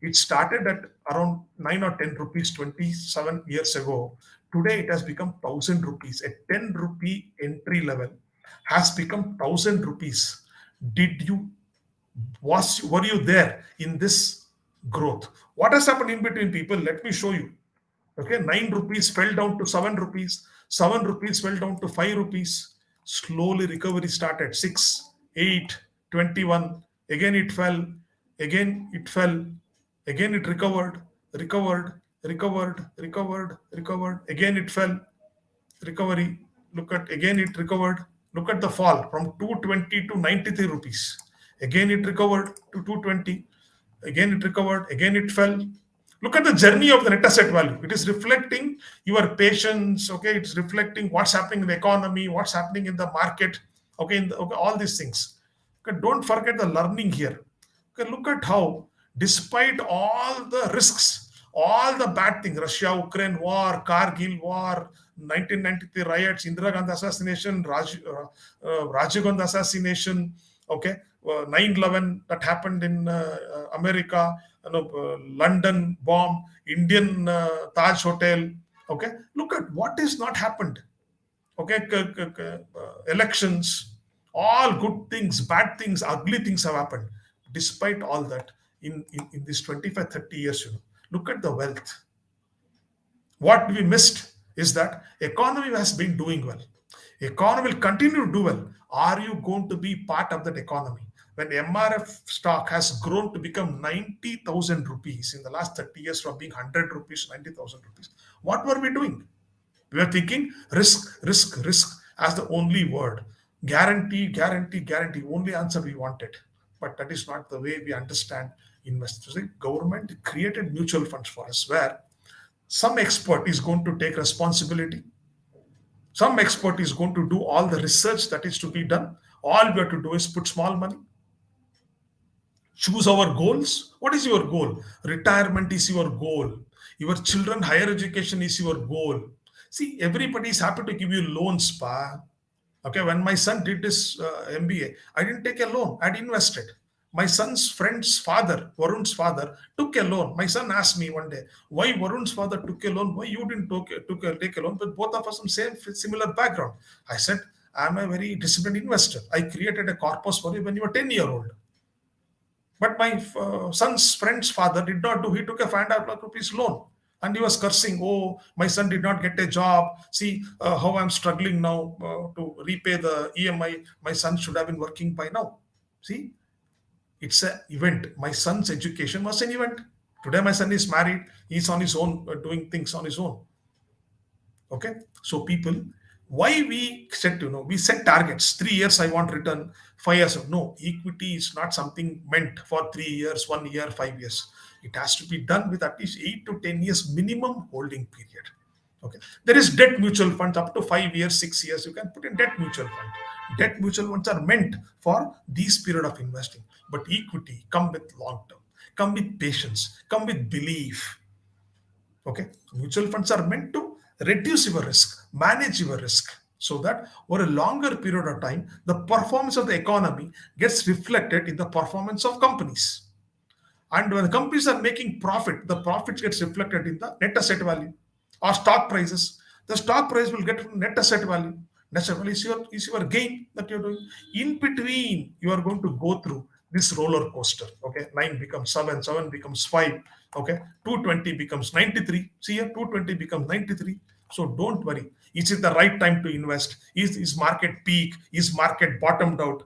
It started at around 9 or 10 rupees 27 years ago. Today it has become 1,000 rupees. A 10 rupee entry level has become 1,000 rupees. Did you were you there in this growth? What has happened in between, people? Let me show you. Okay, 9 rupees fell down to 7 rupees, 7 rupees fell down to 5 rupees. Slowly recovery started. 6, 8, 21. Again it fell, again it fell, again it recovered, recovered. Again it fell, recovery. Look at, again it recovered. Look at the fall from 220 to 93 rupees. Again it recovered to 220. Again it recovered. Again it fell. Look at the journey of the net asset value. It is reflecting your patience. Okay, it's reflecting what's happening in the economy, what's happening in the market. Okay, okay, all these things. Okay, don't forget the learning here. Okay, look at how, despite all the risks, all the bad things, Russia, Ukraine war, Kargil war, 1993 riots, Indira Gandhi assassination, Rajiv Gandhi assassination, okay, 9/11 that happened in America, London bomb, Indian Taj Hotel. Okay, look at what is not happened. Okay, elections, all good things, bad things, ugly things have happened. Despite all that, in this 25, 30 years, look at the wealth. What we missed is that economy has been doing well. Economy will continue to do well. Are you going to be part of that economy? When MRF stock has grown to become 90,000 rupees in the last 30 years, from being 100 rupees, 90,000 rupees, what were we doing? We were thinking risk, risk, risk as the only word. Guarantee, guarantee, guarantee, only answer we wanted. But that is not the way we understand investors. The government created mutual funds for us, where some expert is going to take responsibility. Some expert is going to do all the research that is to be done. All we have to do is put small money, choose our goals. What is your goal? Retirement is your goal. Your children higher education is your goal. See, everybody is happy to give you loans, pa. Okay, when my son did his MBA, I didn't take a loan. I'd invested. My son's friend's father, Varun's father, took a loan. My son asked me one day, why Varun's father took a loan? Why you didn't take a loan? But both of us from same similar background. I said, I'm a very disciplined investor. I created a corpus for you when you were 10-year-old. But my son's friend's father did not do. He took a 5.5 lakh rupees loan. And he was cursing, oh, my son did not get a job. See how I'm struggling now to repay the EMI. My son should have been working by now. See, it's an event. My son's education was an event. Today, my son is married. He's on his own, doing things on his own. Okay. So, people, why we set, we set targets. 3 years, I want return. 5 years. No, equity is not something meant for 3 years, 1 year, 5 years. It has to be done with at least 8 to 10 years minimum holding period. Okay, there is debt mutual funds up to 5 years, 6 years. You can put in debt mutual fund. Debt mutual funds are meant for these period of investing. But equity come with long term, come with patience, come with belief. Okay, mutual funds are meant to reduce your risk, manage your risk, so that over a longer period of time, the performance of the economy gets reflected in the performance of companies. And when companies are making profit, the profit gets reflected in the net asset value or stock prices. The stock price will get from net asset value. Net asset value is your gain that you're doing. In between, you are going to go through this roller coaster. Okay, 9 becomes 7, 7 becomes 5. Okay, 220 becomes 93. See here, 220 becomes 93. So don't worry. Is it the right time to invest? Is market peak? Is market bottomed out?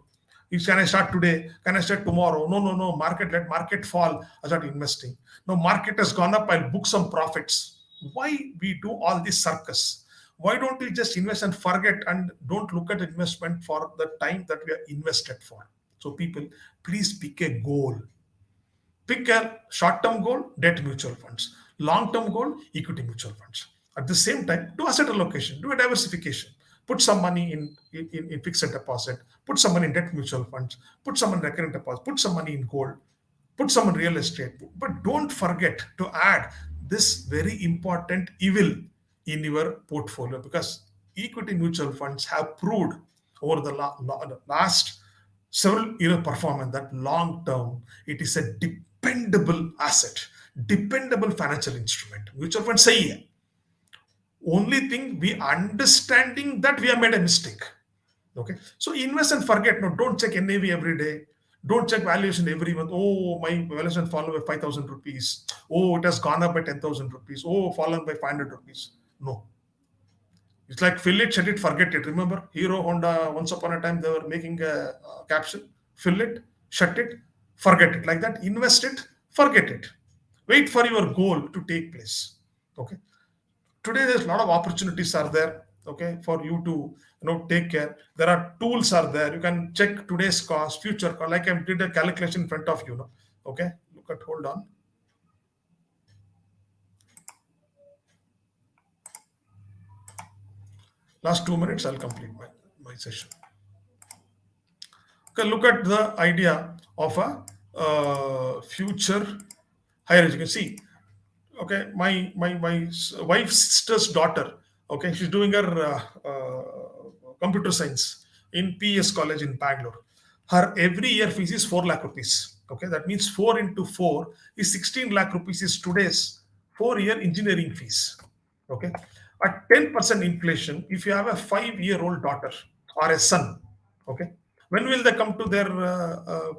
Can I start today? Can I start tomorrow? No, no, no. Market, let market fall. I start investing. No, market has gone up. I'll book some profits. Why we do all this circus? Why don't we just invest and forget and don't look at investment for the time that we are invested for? So people, please pick a goal. Pick a short-term goal, debt mutual funds. Long-term goal, equity mutual funds. At the same time, do asset allocation, do a diversification. Put some money in fixed deposit, put some money in debt mutual funds, put some in recurrent deposit, put some money in gold, put some in real estate. But don't forget to add this very important evil in your portfolio, because equity mutual funds have proved over the last several year performance that long term it is a dependable asset, dependable financial instrument. Mutual fund say hai. Only thing we understanding that we have made a mistake. Okay, so invest and forget. No, don't check NAV every day. Don't check valuation every month. Oh, my valuation fallen by 5,000 rupees. Oh, it has gone up by 10,000 rupees. Oh, fallen by 500 rupees. No, it's like fill it, shut it, forget it. Remember, Hero Honda, once upon a time, they were making a capsule. Fill it, shut it, forget it. Like that, invest it, forget it. Wait for your goal to take place. Okay. Today, there's a lot of opportunities are there. Okay, for you to take care. There are tools are there. You can check today's cost, future cost. Like I did a calculation in front of you. No? Okay, look at. Hold on. Last 2 minutes, I'll complete my session. Okay, look at the idea of a future higher education. See, okay, my wife's sister's daughter. Okay, she's doing her computer science in PS College in Bangalore. Her every year fees is 4 lakh rupees. Okay, that means 4 into 4 is 16 lakh rupees is today's 4 year engineering fees. Okay, at 10% inflation, if you have a 5-year-old daughter or a son, okay, when will they come to their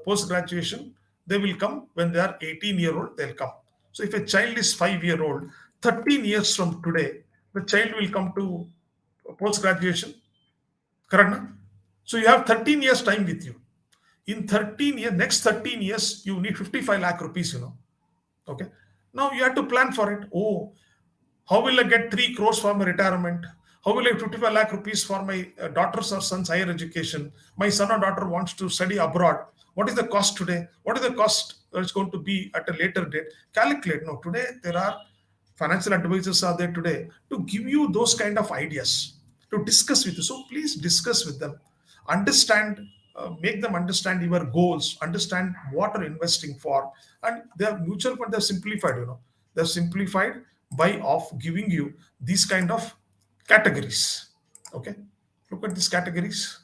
post graduation? They will come when they are 18-year-old. They'll come. So if a child is 5-year-old, 13 years from today, the child will come to post graduation. Correct? Na? So you have 13 years time with you. In 13 years, next 13 years, you need 55 lakh rupees. Okay. Now you have to plan for it. Oh, how will I get 3 crores for my retirement? How will I get 55 lakh rupees for my daughter's or son's higher education? My son or daughter wants to study abroad. What is the cost today? What is the cost it's going to be at a later date? Calculate. No, today there are financial advisors are there today to give you those kind of ideas, to discuss with you. So please discuss with them, understand, make them understand your goals, understand what are investing for, and their mutual fund they've simplified. They've simplified by of giving you these kind of categories. Okay, look at these categories.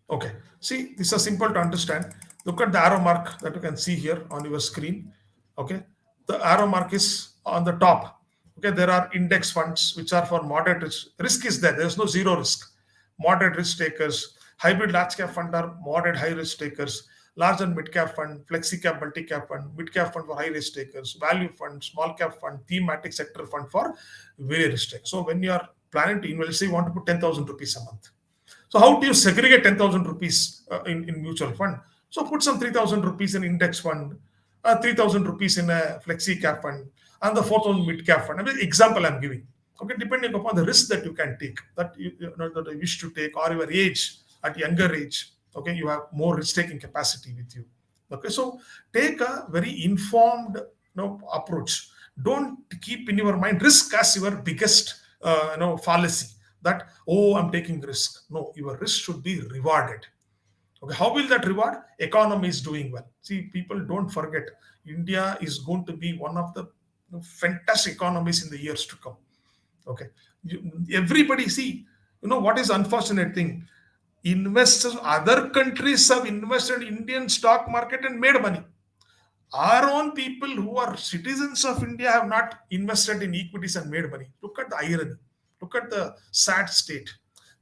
Okay, see, these are simple to understand. Look at the arrow mark that you can see here on your screen. Okay, the arrow mark is on the top. Okay, there are index funds which are for moderate risk. Risk is there. There is no zero risk. Moderate risk takers. Hybrid large cap fund are moderate high risk takers. Large and mid cap fund, flexi cap, multi cap fund, mid cap fund for high risk takers, value fund, small cap fund, thematic sector fund for very risk takers. So when you are planning to invest, say you want to put 10,000 rupees a month. So how do you segregate 10,000 rupees in mutual fund? So put some 3,000 rupees in index fund, 3,000 rupees in a flexi cap fund, and the 4,000 mid cap fund. I mean, example I'm giving. Okay, depending upon the risk that you can take, that that you wish to take, or your age, at younger age. Okay, you have more risk taking capacity with you. Okay, so take a very informed approach. Don't keep in your mind risk as your biggest fallacy, that, oh, I'm taking risk. No, your risk should be rewarded. Okay, how will that reward? Economy is doing well. See, people don't forget, India is going to be one of the fantastic economies in the years to come. Okay, everybody see, what is unfortunate thing? Investors, other countries have invested in Indian stock market and made money. Our own people who are citizens of India have not invested in equities and made money. Look at the irony. Look at the sad state.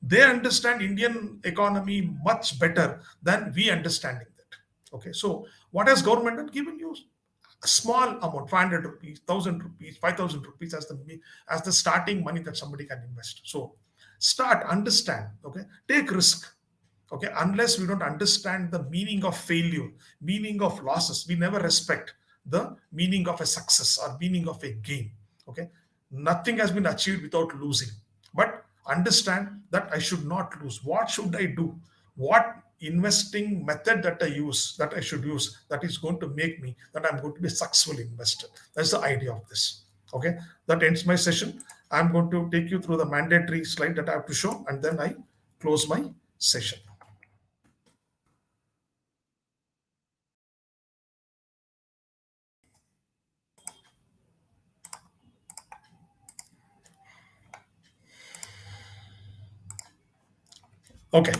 They understand Indian economy much better than we understanding that. Okay, so what has government done? Given you a small amount, 500 rupees, 1,000 rupees, 5,000 rupees as the starting money that somebody can invest. So start, understand, okay, take risk. Okay, unless we don't understand the meaning of failure, meaning of losses, we never respect the meaning of a success or meaning of a gain. Okay, nothing has been achieved without losing, but understand that I should not lose. What should I do? What investing method that I should use, that is going to make me that I'm going to be a successful investor. That's the idea of this. Okay, that ends my session. I'm going to take you through the mandatory slide that I have to show, and then I close my session. Okay.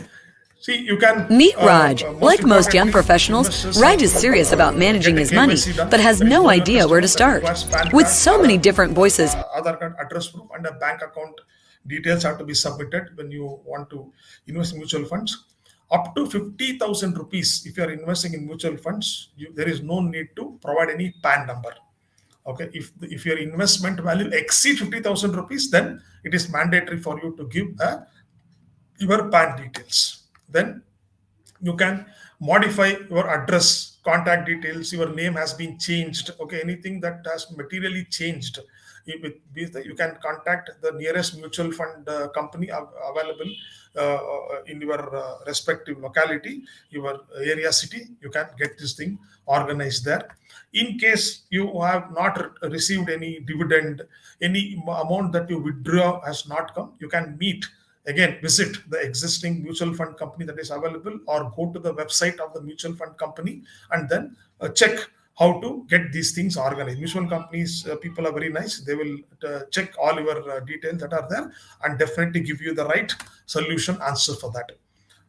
See, you can meet Raj. Like most young professionals, Raj is serious about managing his money, but has no idea where to start. With so many different voices, Aadhaar card, address proof, and a bank account details have to be submitted when you want to invest in mutual funds. Up to 50,000 rupees, if you are investing in mutual funds, there is no need to provide any PAN number. Okay, if your investment value exceeds 50,000 rupees, then it is mandatory for you to give your PAN details. Then you can modify your address, contact details, your name has been changed. Okay, anything that has materially changed, you can contact the nearest mutual fund company available in your respective locality, your area, city. You can get this thing organized there. In case you have not received any dividend, any amount that you withdraw has not come, you can visit the existing mutual fund company that is available, or go to the website of the mutual fund company and then check how to get these things organized. Mutual companies, people are very nice. They will check all your details that are there and definitely give you the right solution answer for that.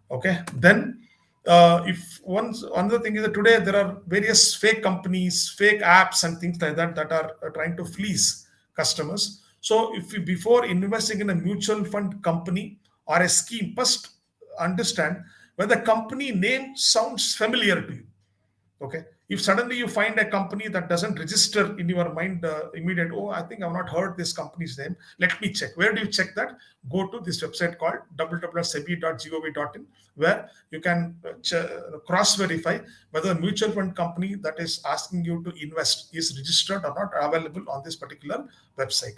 Okay, then another thing is that today there are various fake companies, fake apps and things like that that are trying to fleece customers. So if you, before investing in a mutual fund company or a scheme, first understand whether the company name sounds familiar to you. Okay, if suddenly you find a company that doesn't register in your mind immediate, oh, I think I've not heard this company's name, let me check. Where do you check that? Go to this website called www.sebi.gov.in, where you can cross verify whether the mutual fund company that is asking you to invest is registered or not available on this particular website.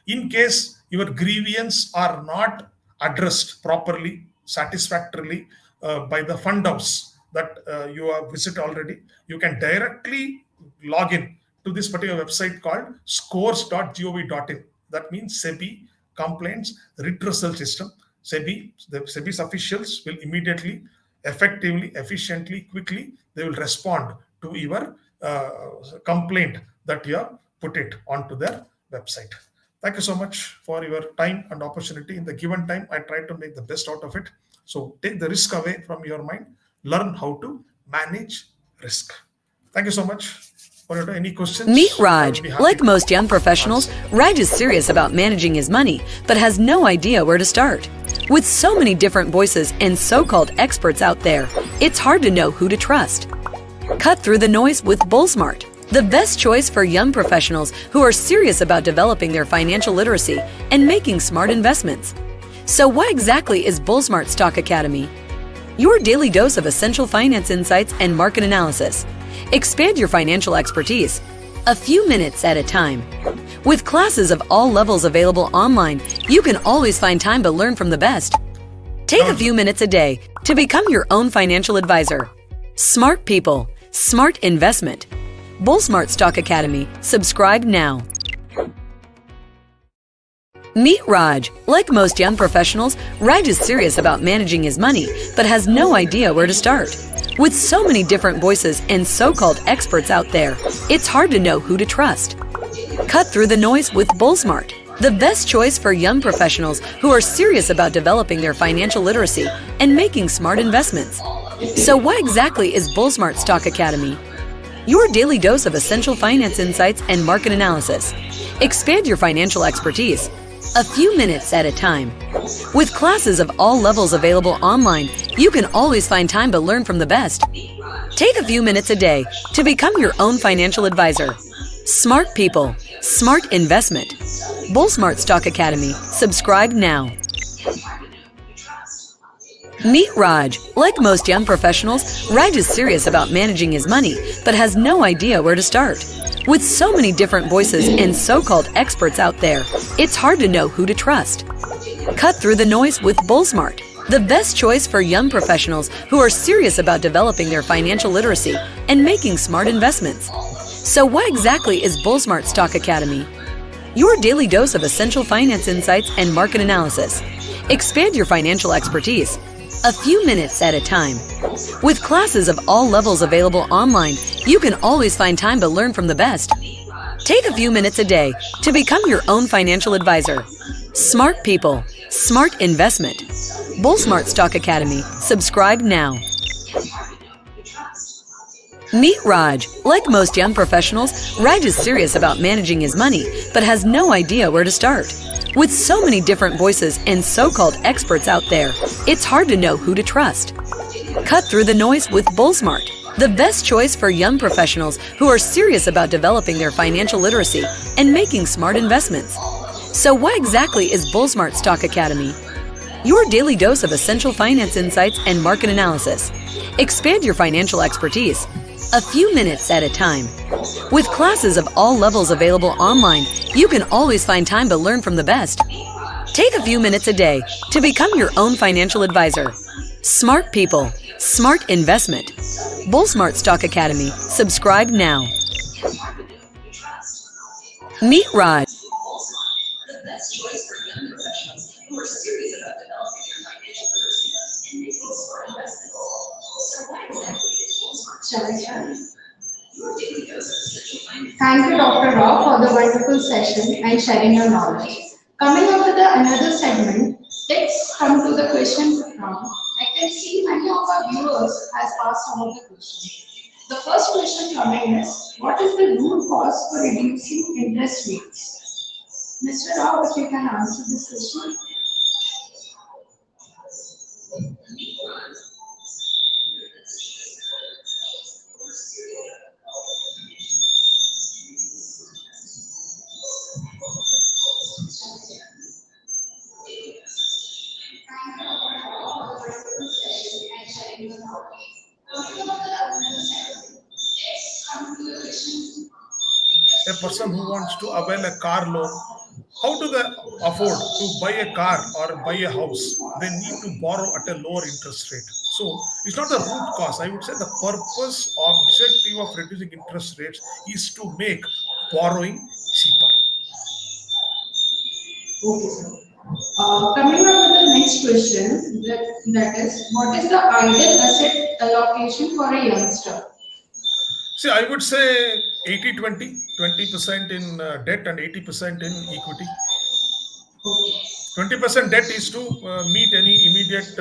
In case your grievance are not addressed properly, satisfactorily by the fund house that you have visited already, you can directly log in to this particular website called scores.gov.in. That means SEBI Complaints Redressal System. SEBI's officials will immediately, effectively, efficiently, quickly, they will respond to your complaint that you have put it onto their website. Thank you so much for your time and opportunity. In the given time, I try to make the best out of it. So take the risk away from your mind. Learn how to manage risk. Thank you so much. For any questions? Meet Raj. Like most young professionals, Raj is serious about managing his money, but has no idea where to start. With so many different voices and so-called experts out there, it's hard to know who to trust. Cut through the noise with BullSmart, the best choice for young professionals who are serious about developing their financial literacy and making smart investments. So what exactly is BullSmart Stock Academy? Your daily dose of essential finance insights and market analysis. Expand your financial expertise, a few minutes at a time. With classes of all levels available online, you can always find time to learn from the best. Take a few minutes a day to become your own financial advisor. Smart people, Smart Investment. Bullsmart Stock Academy. Subscribe now. Meet Raj. Like most young professionals, Raj is serious about managing his money but has no idea where to start. With so many different voices and so-called experts out there, it's hard to know who to trust. Cut through the noise with Bullsmart, the best choice for young professionals who are serious about developing their financial literacy and making smart investments. So what exactly is Bullsmart Stock Academy? Your daily dose of essential finance insights and market analysis. Expand your financial expertise a few minutes at a time. With classes of all levels available online, you can always find time to learn from the best. Take a few minutes a day to become your own financial advisor. Smart people, smart investment. Bullsmart Stock Academy. Subscribe now. Meet Raj. Like most young professionals, Raj is serious about managing his money but has no idea where to start. With so many different voices and so-called experts out there, it's hard to know who to trust. Cut through the noise with Bullsmart, the best choice for young professionals who are serious about developing their financial literacy and making smart investments. So what exactly is Bullsmart Stock Academy? Your daily dose of essential finance insights and market analysis. Expand your financial expertise a few minutes at a time. With classes of all levels available online, you can always find time to learn from the best. Take a few minutes a day to become your own financial advisor. Smart people, smart investment. Bullsmart Stock Academy. Subscribe now. Meet Raj. Like most young professionals, Raj is serious about managing his money but has no idea where to start. With so many different voices and so-called experts out there, it's hard to know who to trust. Cut through the noise with Bullsmart, the best choice for young professionals who are serious about developing their financial literacy and making smart investments. So what exactly is Bullsmart Stock Academy? Your daily dose of essential finance insights and market analysis. Expand your financial expertise a few minutes at a time. With classes of all levels available online, you can always find time to learn from the best. Take a few minutes a day to become your own financial advisor. Smart people, smart investment. Bullsmart Stock Academy. Subscribe now. Meet Raj. Shall I start? Thank you, Dr. Rao, for the wonderful session and sharing your knowledge. Coming up with another segment, let's come to the question round. I can see many of our viewers has asked some of the questions. The first question coming is, what is the root cause for reducing interest rates? Mr. Rao, if you can answer this question. A person who wants to avail a car loan, how do they afford to buy a car or buy a house? They need to borrow at a lower interest rate. So it's not the root cause. I would say the purpose objective of reducing interest rates is to make borrowing cheaper. Okay, sir. Coming up with the next question, that is, what is the ideal asset allocation for a youngster? See, I would say 80-20, 20% in debt and 80% in equity. Okay. 20% debt is to meet any immediate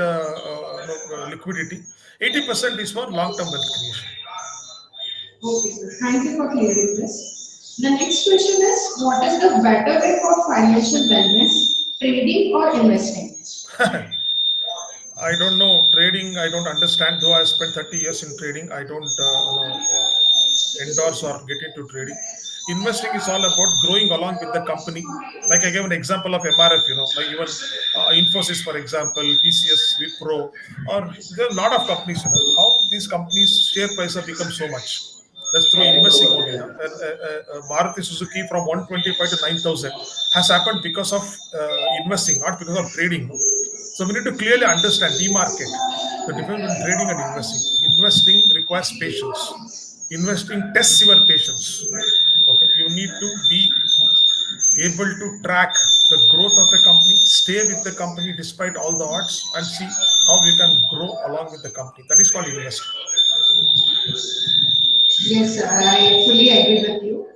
liquidity. 80% is for long-term wealth creation. Okay, sir. Thank you for clearing this. The next question is, what is the better way for financial wellness, trading or investing? I don't know trading. I don't understand. Though I spent 30 years in trading, I don't endorse or get into trading. Investing is all about growing along with the company. Like I gave an example of MRF, like even Infosys, for example, TCS, Wipro, or there are a lot of companies. How these companies' share price have become so much. That's through investing only. Maruti Suzuki from 125 to 9,000 has happened because of investing, not because of trading. No? So we need to clearly understand, demarcate the difference between trading and investing. investing requires patience. Investing tests your patience. Okay, you need to be able to track the growth of a company, stay with the company despite all the odds, and see how you can grow along with the company. That is called investing. Yes, sir, I fully agree with you.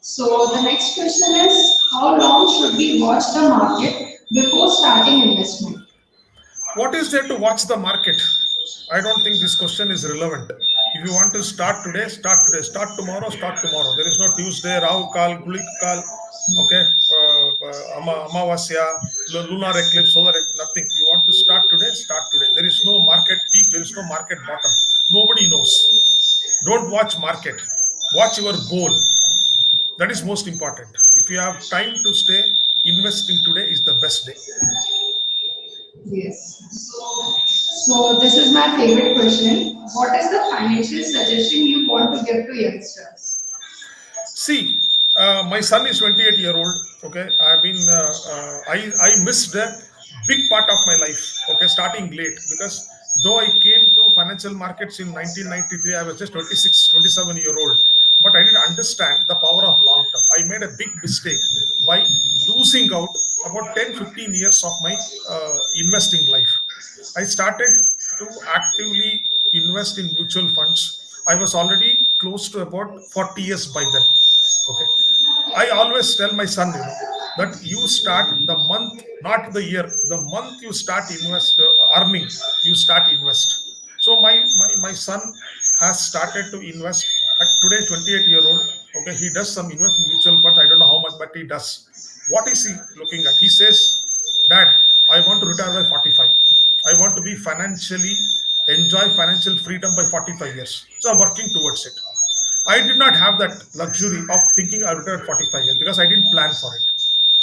So the next question is, how long should we watch the market before starting investment? What is there to watch the market? I don't think this question is relevant. If you want to start today, start today. Start tomorrow, start tomorrow. There is no Tuesday, Rahu Kal, Gulik Kal, okay, Amavasya, lunar eclipse, nothing. You want to start today, start today. There is no market peak, there is no market bottom. Nobody knows. Don't watch market. Watch your goal. That is most important. If you have time to stay, investing today is the best day. Yes. So this is my favorite question. What is the financial suggestion you want to give to youngsters? See, my son is 28-year-old. Okay, I've been I missed a big part of my life. Okay, starting late, because though I came to financial markets in 1993, I was just 26, 27 year old. But I didn't understand the power of long term. I made a big mistake by losing out about 10, 15 years of my investing life. I started to actively invest in mutual funds. I was already close to about 40 years by then. Okay. I always tell my son, that you start the month, not the year. The month you start earning, you start invest. So my son has started to invest at today, 28-year-old. Okay, he does some invest mutual funds. I don't know how much, but he does. What is he looking at? He says, Dad, I want to retire by 45. I want to be financially enjoy financial freedom by 45 years. So I'm working towards it. I did not have that luxury of thinking I retire at 45 years because I didn't plan for it.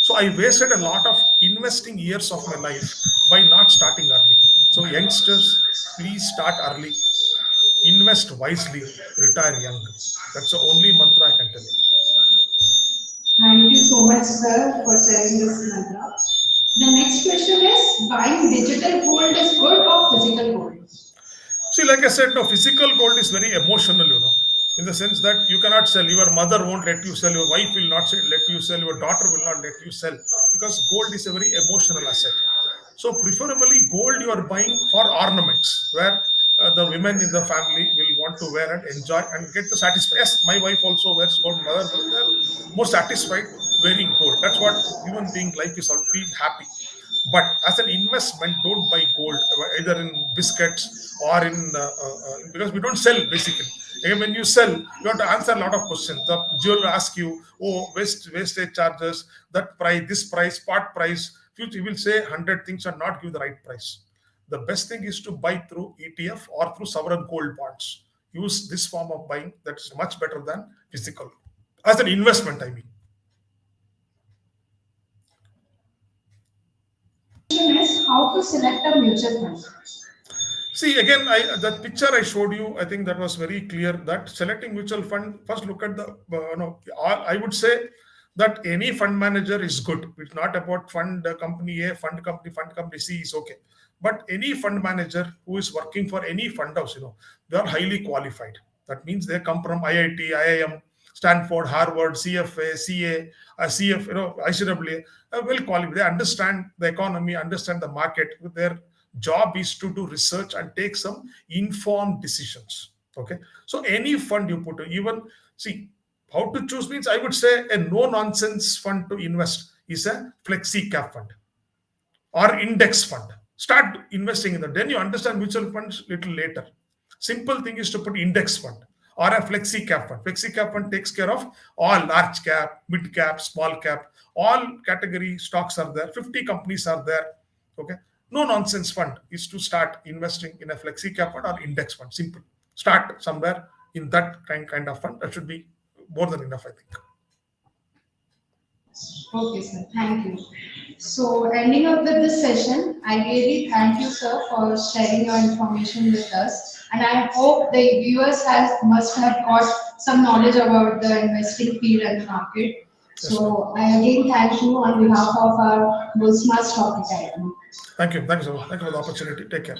So I wasted a lot of investing years of my life by not starting early. So youngsters, please start early, invest wisely, retire young. That's the only mantra I can tell you. Thank you so much, sir, for sharing this mantra. The next question is, buying digital gold is good or physical gold? See, like I said, no, physical gold is very emotional, in the sense that you cannot sell. Your mother won't let you sell. Your wife will not let you sell. Your daughter will not let you sell, because gold is a very emotional asset. So, preferably, gold you are buying for ornaments, where the women in the family will want to wear and enjoy and get the satisfaction. Yes, my wife also wears gold. Mother, they're more satisfied wearing gold. That's what human being life is. All be happy. But as an investment, don't buy gold either in biscuits or because we don't sell basically. Again, when you sell, you have to answer a lot of questions. The jeweler asks you, oh, wastage charges, that price, this price, part price. You will say 100 things and not give the right price. The best thing is to buy through ETF or through sovereign gold bonds. Use this form of buying. That is much better than physical. As an investment, I mean. Question is, how to select a mutual fund? See, again, that picture I showed you, I think that was very clear that selecting mutual fund, first look at the, I would say that any fund manager is good. It's not about fund company A, fund company C is okay. But any fund manager who is working for any fund house, they are highly qualified. That means they come from IIT, IIM, Stanford, Harvard, CFA, CA, CF, ICWA, well qualified. They understand the economy, understand the market. Their job is to do research and take some informed decisions. Okay. So any fund you put, even see how to choose means I would say a no nonsense fund to invest is a flexi cap fund or index fund. Start investing in that. Then you understand mutual funds little later. Simple thing is to put index fund or a flexi cap fund. Flexi cap fund takes care of all large cap, mid cap, small cap, all category stocks are there. 50 companies are there. Okay. No nonsense fund is to start investing in a flexi cap fund or index fund. Simple. Start somewhere in that kind of fund. That should be more than enough, I think. Okay, sir. Thank you. So, ending up with this session, I really thank you, sir, for sharing your information with us. And I hope the viewers must have got some knowledge about the investing field and the market. Yes, ma'am. So, I again thank you on behalf of our Bullsmart Stock Academy. Thank you. Thank you so much. Thank you for the opportunity. Take care.